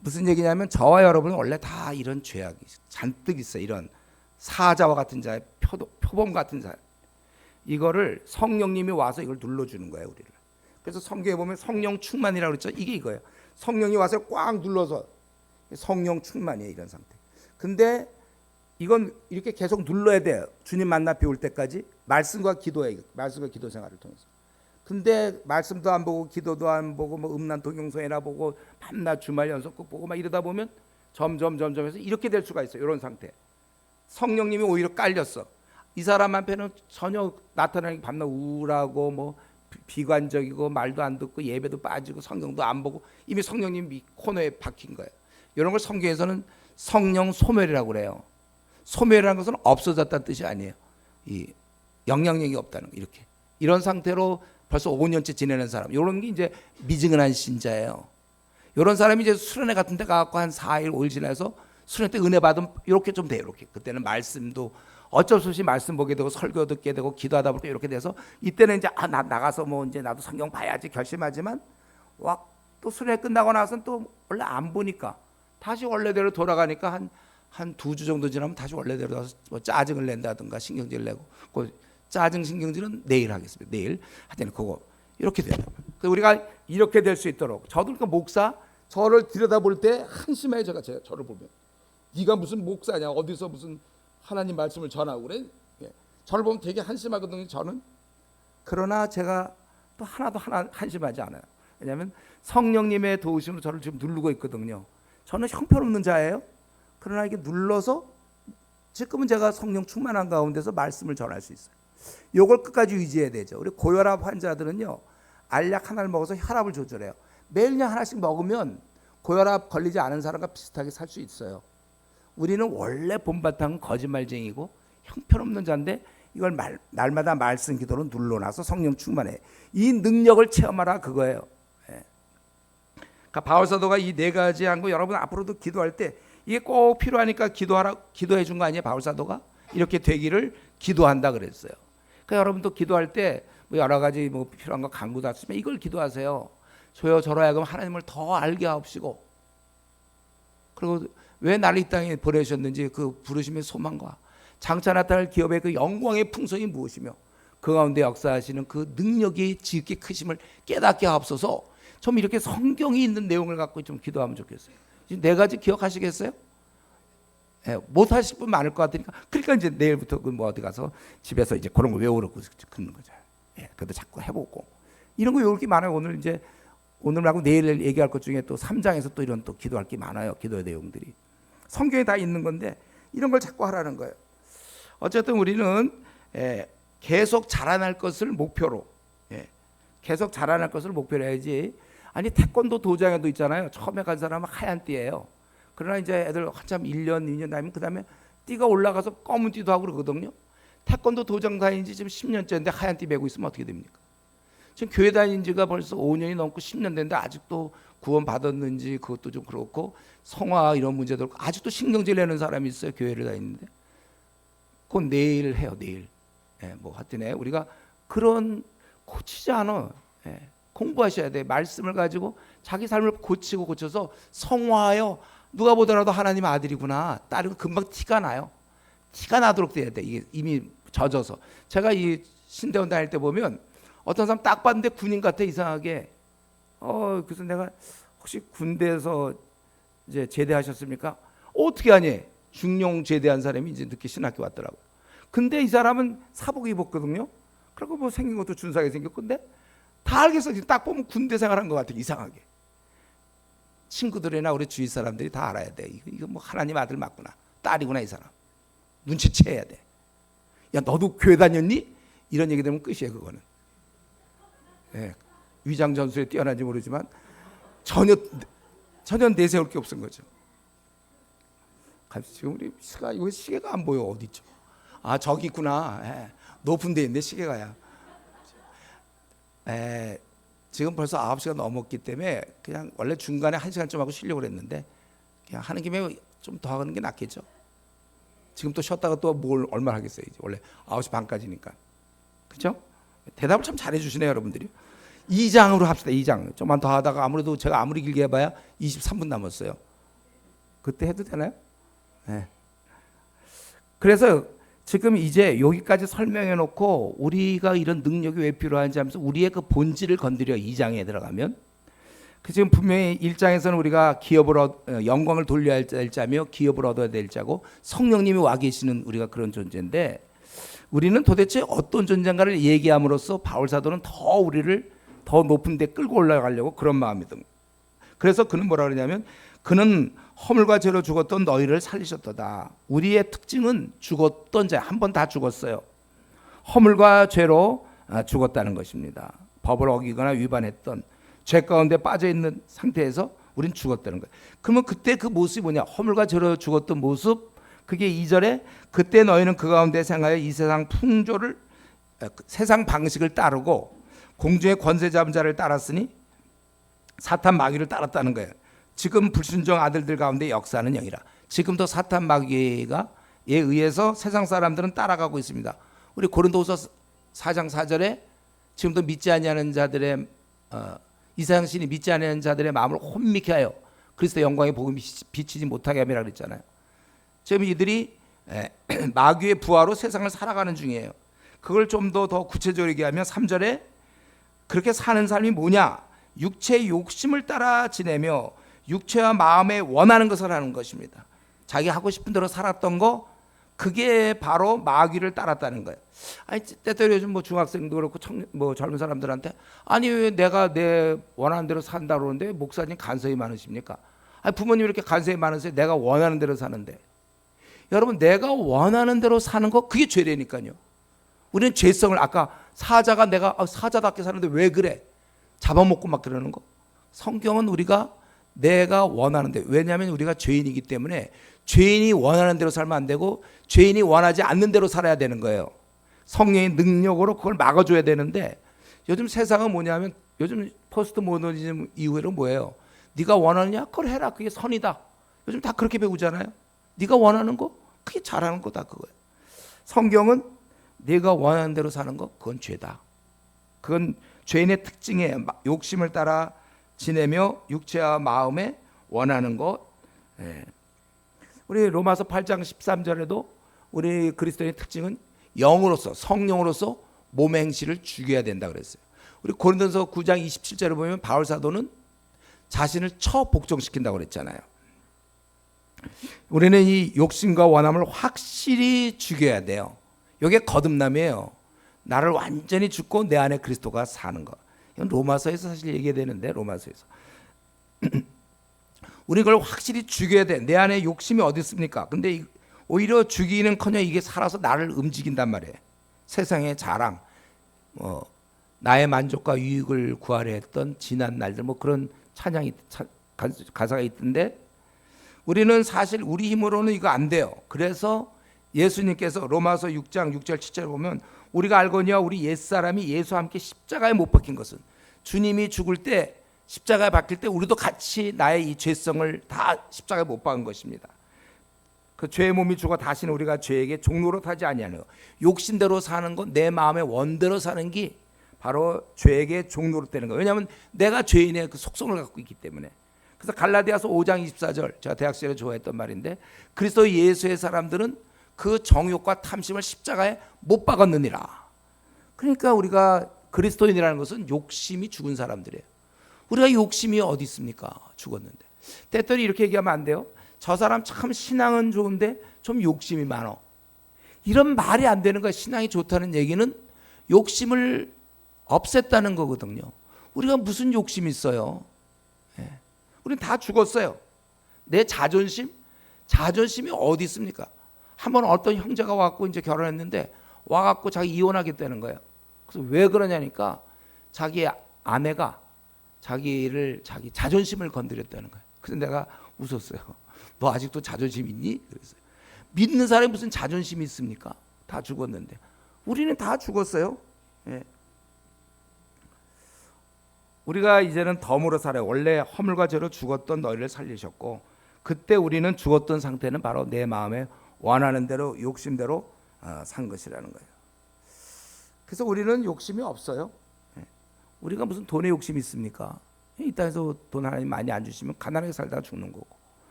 무슨 얘기냐면 저와 여러분은 원래 다 이런 죄악이 잔뜩 있어요. 이런 사자와 같은 자, 표범 같은 자. 이거를 성령님이 와서 이걸 눌러주는 거예요. 우리를. 그래서 성경에 보면 성령 충만이라고 그랬죠. 이게 이거예요. 성령이 와서 꽉 눌러서 성령 충만이에요. 이런 상태. 근데 이건 이렇게 계속 눌러야 돼요. 주님 만나 배울 때까지 말씀과 기도예요. 말씀과 기도 생활을 통해서. 근데 말씀도 안 보고 기도도 안 보고 뭐 음란 동영상이나 보고 밤낮 주말 연속극 보고 막 이러다 보면 점점 해서 이렇게 될 수가 있어요. 이런 상태. 성령님이 오히려 깔렸어. 이 사람 앞에는 전혀 나타나는 게 밤낮 우울하고 뭐 비관적이고 말도 안 듣고 예배도 빠지고 성경도 안 보고 이미 성령님이 코너에 박힌 거예요. 이런 걸 성경에서는 성령 소멸이라고 그래요. 소멸이라는 것은 없어졌다는 뜻이 아니에요. 이 영향력이 없다는 거 이렇게. 이런 상태로 벌써 5년째 지내는 사람. 이런 게 이제 미증은한 신자예요. 이런 사람이 이제 수련회 같은 데 가서 한 4일, 5일 지나서 수련회 때 은혜 받으면 이렇게 좀 돼요. 이렇게. 그때는 말씀도 어쩔 수 없이 말씀 보게 되고 설교 듣게 되고 기도하다 보니까 이렇게 돼서 이때는 이제 나 나가서 뭐 이제 나도 성경 봐야지 결심하지만 와 또 수련회 끝나고 나서는 또 원래 안 보니까 다시 원래대로 돌아가니까 한 2주 정도 지나면 다시 원래대로 와서 뭐 짜증을 낸다든가 신경질 내고 그 짜증 신경질은 내일 하겠습니다. 내일 하여튼 그거 이렇게 돼요. 우리가 이렇게 될 수 있도록 저도 그러니까 목사 저를 들여다볼 때 한심해요. 저를 보면 네가 무슨 목사냐 어디서 무슨 하나님 말씀을 전하고 그래. 저를 보면 되게 한심하거든요. 저는. 그러나 제가 또 하나도 한심하지 않아요. 왜냐하면 성령님의 도우심으로 저를 지금 누르고 있거든요. 저는 형편없는 자예요. 그러나 이게 눌러서 지금은 제가 성령 충만한 가운데서 말씀을 전할 수 있어요. 이걸 끝까지 유지해야 되죠. 우리 고혈압 환자들은요. 알약 하나를 먹어서 혈압을 조절해요. 매일 그냥 하나씩 먹으면 고혈압 걸리지 않은 사람과 비슷하게 살 수 있어요. 우리는 원래 본바탕은 거짓말쟁이고 형편없는 자인데 이걸 날마다 말씀 기도로 눌러놔서 성령 충만해. 이 능력을 체험하라 그거예요. 그러니까 바울 사도가 이 네 가지 한 거 여러분 앞으로도 기도할 때 이게 꼭 필요하니까 기도해 준 거 아니에요? 바울 사도가 이렇게 되기를 기도한다 그랬어요. 그러니까 여러분도 기도할 때 뭐 여러 가지 뭐 필요한 거 간구도 하시면 이걸 기도하세요. 저요 저로 하여금 하나님을 더 알게 하옵시고 그리고 왜 나를 이 땅에 보내셨는지 그 부르심의 소망과 장차 나타날 기업의 그 영광의 풍성이 무엇이며 그 가운데 역사하시는 그 능력이 지극히 크심을 깨닫게 하옵소서. 좀 이렇게 성경이 있는 내용을 갖고 좀 기도하면 좋겠어요. 지금 네 가지 기억하시겠어요? 예, 못 하실 분 많을 것 같으니까. 그러니까 이제 내일부터 뭐 어디 가서 집에서 이제 그런 거 외우라고 그러는 거죠. 예, 그래도 자꾸 해보고 이런 거 외울 게 많아요. 오늘 이제 오늘 말고 내일 얘기할 것 중에 또 3장에서 또 이런 또 기도할 게 많아요. 기도의 내용들이 성경에 다 있는 건데 이런 걸 자꾸 하라는 거예요. 어쨌든 우리는 계속 자라날 것을 목표로, 계속 자라날 것을 목표로 해야지. 아니 태권도 도장에도 있잖아요. 처음에 간 사람은 하얀 띠예요. 그러나 이제 애들 한참 1년, 2년 다니면 그 다음에 띠가 올라가서 검은 띠도 하고 그러거든요. 태권도 도장 다닌 지 지금 10년째인데 하얀 띠 메고 있으면 어떻게 됩니까? 지금 교회 다닌 지가 벌써 5년이 넘고 10년 됐는데 아직도 구원 받았는지 그것도 좀 그렇고 성화 이런 문제도 그렇고 아직도 신경질 내는 사람이 있어요. 교회를 다니는데. 그건 내일 해요. 내일. 뭐 하여튼에 우리가 그런 고치지 않아. 공부하셔야 돼. 말씀을 가지고 자기 삶을 고치고 고쳐서 성화하여 누가 보더라도 하나님 아들이구나 딸이고 금방 티가 나요. 티가 나도록 돼야 돼. 이게 이미 젖어서. 제가 이 신대원 다닐 때 보면 어떤 사람 딱 봤는데 군인 같아 이상하게. 그래서 내가 혹시 군대에서 이제 제대하셨습니까? 어떻게 하니? 중용 제대한 사람이 이제 늦게 신학교 왔더라고. 근데 이 사람은 사복 입었거든요. 그리고 뭐 생긴 것도 준사하게 생겼고 근데 다 알겠어. 딱 보면 군대 생활한 것 같아. 이상하게. 친구들이나 우리 주위 사람들이 다 알아야 돼. 이거 뭐 하나님 아들 맞구나. 딸이구나 이 사람. 눈치채야 돼. 야 너도 교회 다녔니? 이런 얘기 되면 끝이에요. 그거는. 위장 전술에 뛰어난지 모르지만 전혀 내세울 게 없은 거죠. 지금 우리 시계가 안 보여. 어디 있죠? 아 저기 있구나. 높은 데 있네 시계가야. 지금 벌써 9시가 넘었기 때문에 그냥 원래 중간에 1시간쯤 하고 쉬려고 그랬는데 그냥 하는 김에 좀 더 하는 게 낫겠죠. 지금 또 쉬었다가 또 뭘 얼마나 하겠어요. 이제 원래 9시 반까지니까. 그렇죠? 대답을 참 잘해 주시네요, 여러분들이. 2장으로 합시다. 2장. 좀만 더 하다가 아무래도 제가 아무리 길게 해봐야 23분 남았어요. 그때 해도 되나요? 네. 그래서 지금 이제 여기까지 설명해 놓고 우리가 이런 능력이 왜 필요한지 하면서 우리의 그 본질을 건드려 2장에 들어가면 지금 분명히 1장에서는 우리가 영광을 돌려야 될 자며 기업을 얻어야 될 자고 성령님이 와 계시는 우리가 그런 존재인데 우리는 도대체 어떤 존재인가를 얘기함으로써 바울 사도는 더 우리를 더 높은 데 끌고 올라가려고 그런 마음이든. 그래서 그는 뭐라 그러냐면 그는 허물과 죄로 죽었던 너희를 살리셨도다. 우리의 특징은 죽었던 자, 한 번 다 죽었어요. 허물과 죄로 죽었다는 것입니다. 법을 어기거나 위반했던 죄 가운데 빠져 있는 상태에서 우린 죽었다는 거예요. 그러면 그때 그 모습이 뭐냐? 허물과 죄로 죽었던 모습. 그게 2절에 그때 너희는 그 가운데 생하여 이 세상 풍조를 세상 방식을 따르고 공중의 권세 잡은 자를 따랐으니 사탄 마귀를 따랐다는 거예요. 지금 불순종 아들들 가운데 역사하는 영이라. 지금도 사탄 마귀에 의해서 세상 사람들은 따라가고 있습니다. 우리 고린도후서 4장 4절에 지금도 믿지 아니하는 자들의 이세상 신이 믿지 아니하는 자들의 마음을 혼미케 하여 그리스도 영광의 복음이 비치지 못하게 함이라 그랬잖아요. 지금 이들이 마귀의 부하로 세상을 살아가는 중이에요. 그걸 좀 더 구체적으로 얘기하면 3절에 그렇게 사는 삶이 뭐냐? 육체의 욕심을 따라 지내며 육체와 마음에 원하는 것을 하는 것입니다. 자기 하고 싶은 대로 살았던 거 그게 바로 마귀를 따랐다는 거예요. 아니 때때로 요즘 뭐 중학생도 그렇고 뭐 젊은 사람들한테 아니 왜 내가 내 원하는 대로 산다 그러는데 목사님 간섭이 많으십니까? 아니 부모님 이렇게 간섭이 많으세요? 내가 원하는 대로 사는데. 여러분 내가 원하는 대로 사는 거 그게 죄라니까요. 우리는 죄성을 아까 사자가 내가 사자답게 사는데 왜 그래? 잡아먹고 막 그러는 거. 성경은 우리가 내가 원하는 대로, 왜냐하면 우리가 죄인이기 때문에 죄인이 원하는 대로 살면 안 되고 죄인이 원하지 않는 대로 살아야 되는 거예요. 성령의 능력으로 그걸 막아줘야 되는데 요즘 세상은 뭐냐면 요즘 포스트 모더니즘 이후에는 뭐예요? 네가 원하느냐? 그걸 해라. 그게 선이다. 요즘 다 그렇게 배우잖아요. 네가 원하는 거 그게 잘하는 거다 그거예요. 성경은 네가 원하는 대로 사는 거 그건 죄다. 그건 죄인의 특징에 욕심을 따라 지내며 육체와 마음에 원하는 것. 우리 로마서 8장 13절에도 우리 그리스도인의 특징은 영으로서 성령으로서 몸의 행실을 죽여야 된다 그랬어요. 우리 고린도서 9장 27절에 보면 바울 사도는 자신을 처복종시킨다고 그랬잖아요. 우리는 이 욕심과 원함을 확실히 죽여야 돼요. 이게 거듭남이에요. 나를 완전히 죽고 내 안에 그리스도가 사는 것. 이건 로마서에서 사실 얘기해야 되는데, 로마서에서 우리 그걸 확실히 죽여야 돼. 내 안에 욕심이 어디 있습니까? 근데 오히려 죽이는커녕 이게 살아서 나를 움직인단 말이에요. 세상의 자랑, 나의 만족과 유익을 구하려 했던 지난 날들, 그런 찬양이 가사가 있던데, 우리는 사실 우리 힘으로는 이거 안 돼요. 그래서 예수님께서 로마서 6장 6절 7절 보면 우리가 알거니와 우리 옛사람이 예수와 함께 십자가에 못 박힌 것은, 주님이 죽을 때 십자가에 박힐 때 우리도 같이 나의 이 죄성을 다 십자가에 못 박은 것입니다. 그 죄의 몸이 죽어 다시는 우리가 죄에게 종로로 타지 아니하는 것, 욕심대로 사는 것, 내 마음의 원대로 사는 게 바로 죄에게 종로로 되는 거예요. 왜냐하면 내가 죄인의 그 속성을 갖고 있기 때문에. 그래서 갈라디아서 5장 24절, 제가 대학 시절에 좋아했던 말인데, 그리스도 예수의 사람들은 그 정욕과 탐심을 십자가에 못 박았느니라. 그러니까 우리가 그리스도인이라는 것은 욕심이 죽은 사람들이에요. 우리가 욕심이 어디 있습니까? 죽었는데. 때때로 이렇게 얘기하면 안 돼요. 저 사람 참 신앙은 좋은데 좀 욕심이 많어. 이런 말이 안 되는 거야. 신앙이 좋다는 얘기는 욕심을 없앴다는 거거든요. 우리가 무슨 욕심이 있어요? 우린 다 죽었어요. 내 자존심이 어디 있습니까? 한번 어떤 형제가 와갖고 이제 결혼했는데 와갖고 자기 이혼하겠다는 거예요. 그래서 왜 그러냐니까 자기 아내가 자기 자존심을 건드렸다는 거예요. 그래서 내가 웃었어요. 너 아직도 자존심 있니? 그랬어요. 믿는 사람이 무슨 자존심이 있습니까? 다 죽었는데. 우리는 다 죽었어요. 우리가 이제는 덤으로 살아요. 원래 허물과 죄로 죽었던 너희를 살리셨고, 그때 우리는 죽었던 상태는 바로 내 마음에 원하는 대로 욕심대로 산 것이라는 거예요. 그래서 우리는 욕심이 없어요. 우리가 무슨 돈에 욕심이 있습니까? 이 땅에서 돈 하나님 많이 안 주시면 가난하게 살다가 죽는 거고,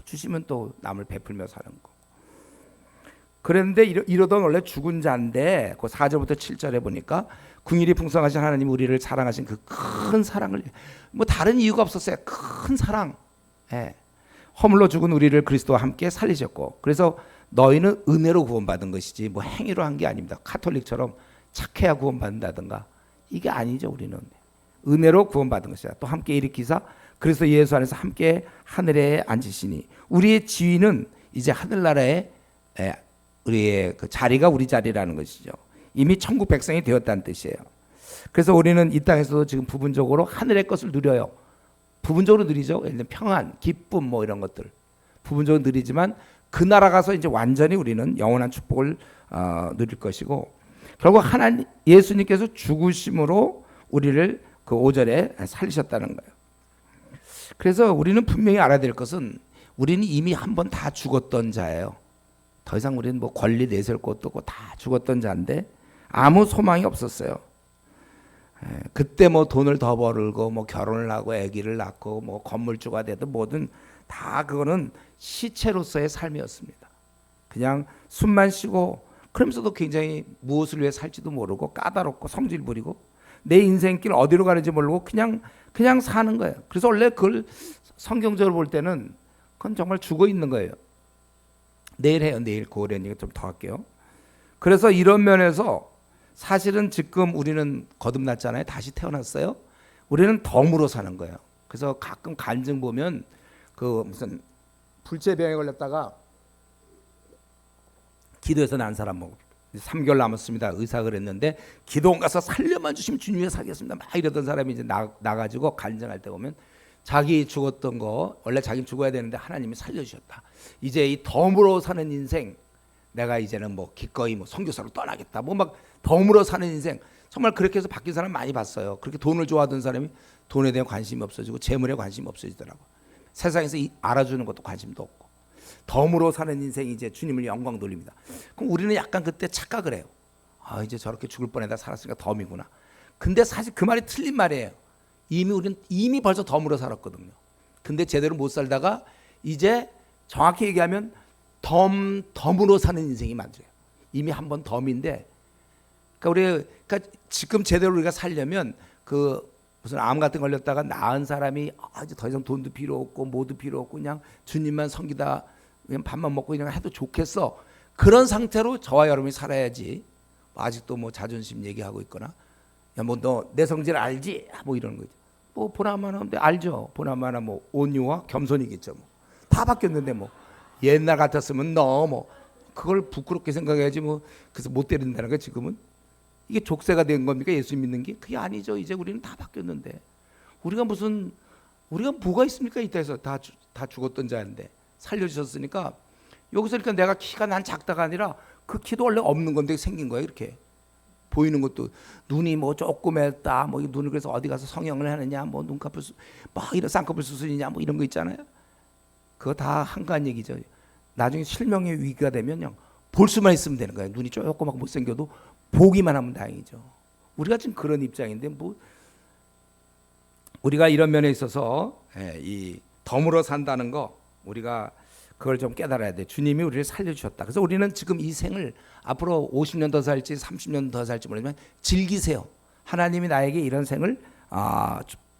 주시면 또 남을 베풀며 사는 거고. 그런데 이러던 원래 죽은 자인데, 그 4절부터 7절에 보니까 긍휼이 풍성하신 하나님 우리를 사랑하신 그 큰 사랑을, 다른 이유가 없었어요. 큰 사랑. 허물로 죽은 우리를 그리스도와 함께 살리셨고, 그래서 너희는 은혜로 구원받은 것이지 행위로 한 게 아닙니다. 카톨릭처럼 착해야 구원받는다든가 이게 아니죠. 우리는 은혜로 구원받은 것이다. 또 함께 일으키사 그래서 예수 안에서 함께 하늘에 앉으시니, 우리의 지위는 이제 하늘나라에 우리의 그 자리가 우리 자리라는 것이죠. 이미 천국 백성이 되었다는 뜻이에요. 그래서 우리는 이 땅에서도 지금 부분적으로 하늘의 것을 누려요. 부분적으로 누리죠. 예를 들면 평안, 기쁨 이런 것들 부분적으로 누리지만, 그 나라 가서 이제 완전히 우리는 영원한 축복을 누릴 것이고, 결국 하나님 예수님께서 죽으심으로 우리를 그 5절에 살리셨다는 거예요. 그래서 우리는 분명히 알아야 될 것은, 우리는 이미 한 번 다 죽었던 자예요. 더 이상 우리는 권리 내세울 것도 없고 다 죽었던 자인데 아무 소망이 없었어요. 그때 돈을 더 벌고 결혼을 하고 아기를 낳고 건물주가 되든 뭐든 다 그거는 시체로서의 삶이었습니다. 그냥 숨만 쉬고, 그러면서도 굉장히 무엇을 위해 살지도 모르고 까다롭고 성질 부리고 내 인생길 어디로 가는지 모르고 그냥 사는 거예요. 그래서 원래 그걸 성경적으로 볼 때는 그건 정말 죽어 있는 거예요. 내일 해요. 내일 그거라는 얘기 좀 더 할게요. 그래서 이런 면에서 사실은 지금 우리는 거듭났잖아요. 다시 태어났어요. 우리는 덤으로 사는 거예요. 그래서 가끔 간증 보면 그 무슨 불치병에 걸렸다가 기도해서 난 사람 3개월 남았습니다. 의사 그랬는데 기도원 가서 살려만 주시면 주님이 살겠습니다. 막 이러던 사람이 이제 나가지고 간증할 때 보면 자기 죽었던 거, 원래 자기 죽어야 되는데 하나님이 살려주셨다. 이제 이 덤으로 사는 인생, 내가 이제는 기꺼이 선교사로 떠나겠다. 막 덤으로 사는 인생, 정말 그렇게 해서 바뀐 사람 많이 봤어요. 그렇게 돈을 좋아하던 사람이 돈에 대한 관심이 없어지고 재물에 관심이 없어지더라고. 세상에서 알아주는 것도 관심도 없고, 덤으로 사는 인생이 이제 주님을 영광 돌립니다. 그럼 우리는 약간 그때 착각을 해요. 이제 저렇게 죽을 뻔하다 살았으니까 덤이구나. 근데 사실 그 말이 틀린 말이에요. 우리는 벌써 덤으로 살았거든요. 근데 제대로 못 살다가 이제 정확히 얘기하면 덤으로 사는 인생이 맞아요. 이미 한 번 덤인데 그러니까 지금 제대로 우리가 살려면 그 무슨 암 같은 거 걸렸다가 나은 사람이 이제 더 이상 돈도 필요 없고 뭐도 필요 없고 그냥 주님만 섬기다 그냥 밥만 먹고 그냥 해도 좋겠어. 그런 상태로 저와 여러분이 살아야지. 아직도 뭐 자존심 얘기하고 있거나 야 뭐 너 내 성질 알지? 뭐 이런 거죠. 뭐 보나마나 근데 알죠. 보나마나 뭐 온유와 겸손이겠죠. 뭐 다 바뀌었는데 뭐 옛날 같았으면 너 뭐 그걸 부끄럽게 생각해야지 뭐 그래서 못 때린다는 거 지금은 이게 족쇄가 된 겁니까? 예수 믿는 게 그게 아니죠. 이제 우리는 다 바뀌었는데 우리가 뭐가 있습니까? 이때에서 다 죽었던 자인데 살려주셨으니까 여기서 그러니까 내가 키가 난 작다가 아니라 그 키도 원래 없는 건데 생긴 거예요. 이렇게 보이는 것도 눈이 뭐 조그맣다 뭐 눈을 그래서 어디 가서 성형을 하느냐 뭐 눈꺼풀 막 이런 쌍꺼풀 수술이냐 뭐 이런 거 있잖아요. 그거 다 한가한 얘기죠. 나중에 실명의 위기가 되면 그냥 볼 수만 있으면 되는 거예요. 눈이 조그맣고 못생겨도 보기만 하면 다행이죠. 우리가 지금 그런 입장인데 뭐 우리가 이런 면에 있어서 이 덤으로 산다는 거 우리가 그걸 좀 깨달아야 돼. 주님이 우리를 살려주셨다. 그래서 우리는 지금 이 생을 앞으로 50년 더 살지 30년 더 살지 모르지만 즐기세요. 하나님이 나에게 이런 생을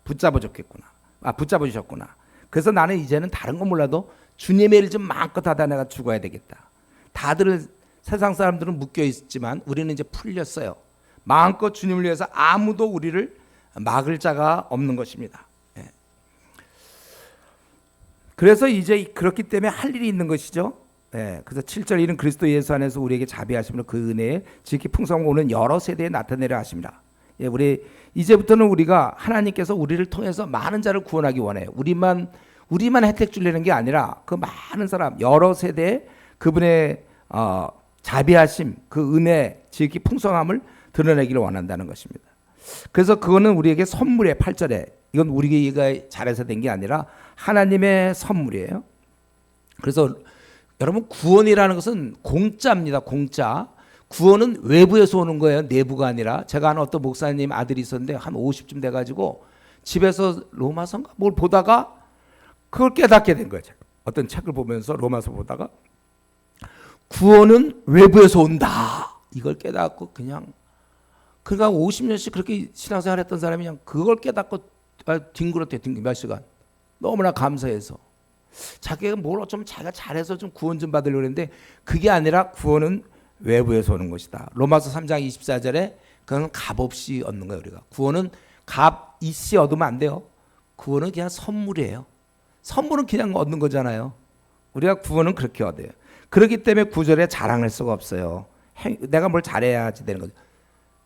붙잡아 주셨구나. 그래서 나는 이제는 다른 건 몰라도 주님의 일 좀 마음껏 하다 내가 죽어야 되겠다. 다들 세상 사람들은 묶여 있지만 우리는 이제 풀렸어요. 마음껏 주님을 위해서 아무도 우리를 막을 자가 없는 것입니다. 그래서 이제 그렇기 때문에 할 일이 있는 것이죠. 그래서 7절 이는 그리스도 예수 안에서 우리에게 자비하심으로 그 은혜에 지극히 풍성하고 오는 여러 세대에 나타내려 하십니다. 우리 이제부터는 우리가 하나님께서 우리를 통해서 많은 자를 구원하기 원해요. 우리만 혜택 주려는 게 아니라 그 많은 사람 여러 세대에 그분의 자비하심 그 은혜 지극히 풍성함을 드러내기를 원한다는 것입니다. 그래서 그거는 우리에게 선물의 8절에 이건 우리가 잘해서 된 게 아니라 하나님의 선물이에요. 그래서 여러분 구원이라는 것은 공짜입니다. 공짜. 구원은 외부에서 오는 거예요. 내부가 아니라. 제가 아는 어떤 목사님 아들이 있었는데 한 50쯤 돼가지고 집에서 로마서인가 뭘 보다가 그걸 깨닫게 된 거예요. 어떤 책을 보면서 로마서 보다가 구원은 외부에서 온다. 이걸 깨닫고 그러니까 50년씩 그렇게 신앙생활 했던 사람이 그냥 그걸 깨닫고 뒹굴었대요. 몇 시간. 너무나 감사해서. 자기가 뭘 어쩌면 자기가 잘해서 좀 구원 좀 받으려고 했는데 그게 아니라 구원은 외부에서 오는 것이다. 로마서 3장 24절에 그건 값없이 얻는 거예요. 우리가. 구원은 값있이 얻으면 안 돼요. 구원은 그냥 선물이에요. 선물은 그냥 얻는 거잖아요. 우리가 구원은 그렇게 얻어요. 그렇기 때문에 9절에 자랑할 수가 없어요. 내가 뭘 잘해야지 되는 거죠.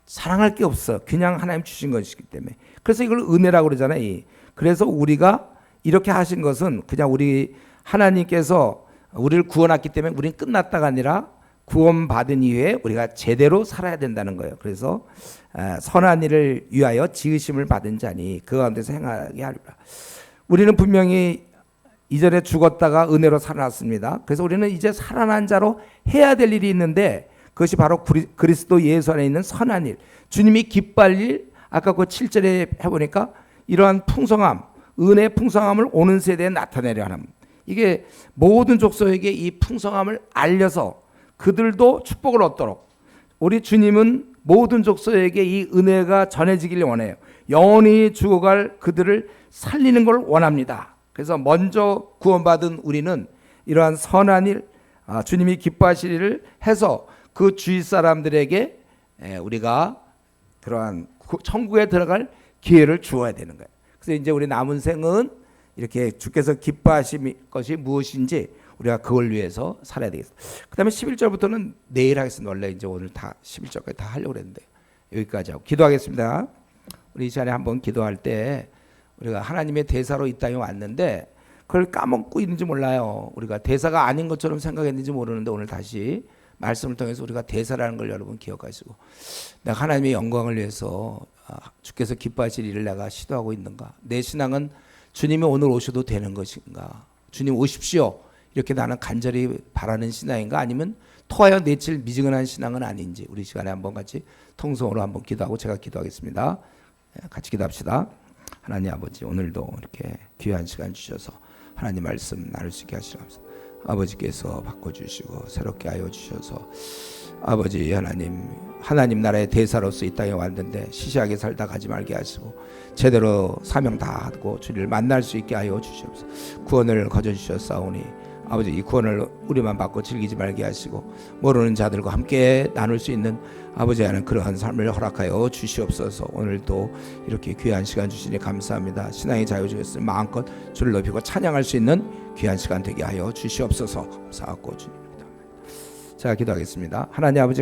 사랑할 게 없어. 그냥 하나님 주신 것이기 때문에. 그래서 이걸 은혜라고 그러잖아요. 그래서 우리가 이렇게 하신 것은 그냥 우리 하나님께서 우리를 구원했기 때문에 우리는 끝났다가 아니라 구원받은 이후에 우리가 제대로 살아야 된다는 거예요. 그래서 선한 일을 위하여 지으심을 받은 자니 그 가운데서 행하게 하리라. 우리는 분명히 이전에 죽었다가 은혜로 살아났습니다. 그래서 우리는 이제 살아난 자로 해야 될 일이 있는데 그것이 바로 그리스도 예수 안에 있는 선한 일, 주님이 기뻐할 일. 아까 그 7절에 해보니까 이러한 풍성함, 은혜의 풍성함을 오는 세대에 나타내려 하는, 이게 모든 족속에게 이 풍성함을 알려서 그들도 축복을 얻도록 우리 주님은 모든 족속에게 이 은혜가 전해지길 원해요. 영원히 죽어갈 그들을 살리는 걸 원합니다. 그래서 먼저 구원받은 우리는 이러한 선한 일, 주님이 기뻐하실 일을 해서 그 주위 사람들에게 우리가 그러한 천국에 들어갈 기회를 주어야 되는 거예요. 그래서 이제 우리 남은 생은 이렇게 주께서 기뻐하실 것이 무엇인지 우리가 그걸 위해서 살아야 되겠습니다. 그 다음에 11절부터는 내일 하겠습니다. 원래 이제 오늘 다 11절까지 다 하려고 했는데 여기까지 하고 기도하겠습니다. 우리 이 시간에 한번 기도할 때 우리가 하나님의 대사로 이 땅에 왔는데 그걸 까먹고 있는지 몰라요. 우리가 대사가 아닌 것처럼 생각했는지 모르는데 오늘 다시 말씀을 통해서 우리가 대사라는 걸 여러분 기억하시고 내가 하나님의 영광을 위해서 주께서 기뻐하실 일을 내가 시도하고 있는가, 내 신앙은 주님이 오늘 오셔도 되는 것인가, 주님 오십시오 이렇게 나는 간절히 바라는 신앙인가, 아니면 토하여 내칠 미지근한 신앙은 아닌지 우리 시간에 한번 같이 통성으로 한번 기도하고 제가 기도하겠습니다. 같이 기도합시다. 하나님 아버지, 오늘도 이렇게 귀한 시간 주셔서 하나님 말씀 나눌 수 있게 하시옵소서. 아버지께서 바꿔주시고 새롭게 하여 주셔서 아버지 하나님 나라의 대사로서 이 땅에 왔는데 시시하게 살다 가지 말게 하시고 제대로 사명 다하고 주를 만날 수 있게 하여 주시옵소서. 구원을 거저 주셨사오니 아버지 이 구원을 우리만 받고 즐기지 말게 하시고 모르는 자들과 함께 나눌 수 있는 아버지 하는 그러한 삶을 허락하여 주시옵소서. 오늘도 이렇게 귀한 시간 주시니 감사합니다. 신앙의 자유 주셨으니 마음껏 주를 높이고 찬양할 수 있는 귀한 시간 되게 하여 주시옵소서. 감사하고 주님입니다. 자, 기도하겠습니다. 하나님 아버지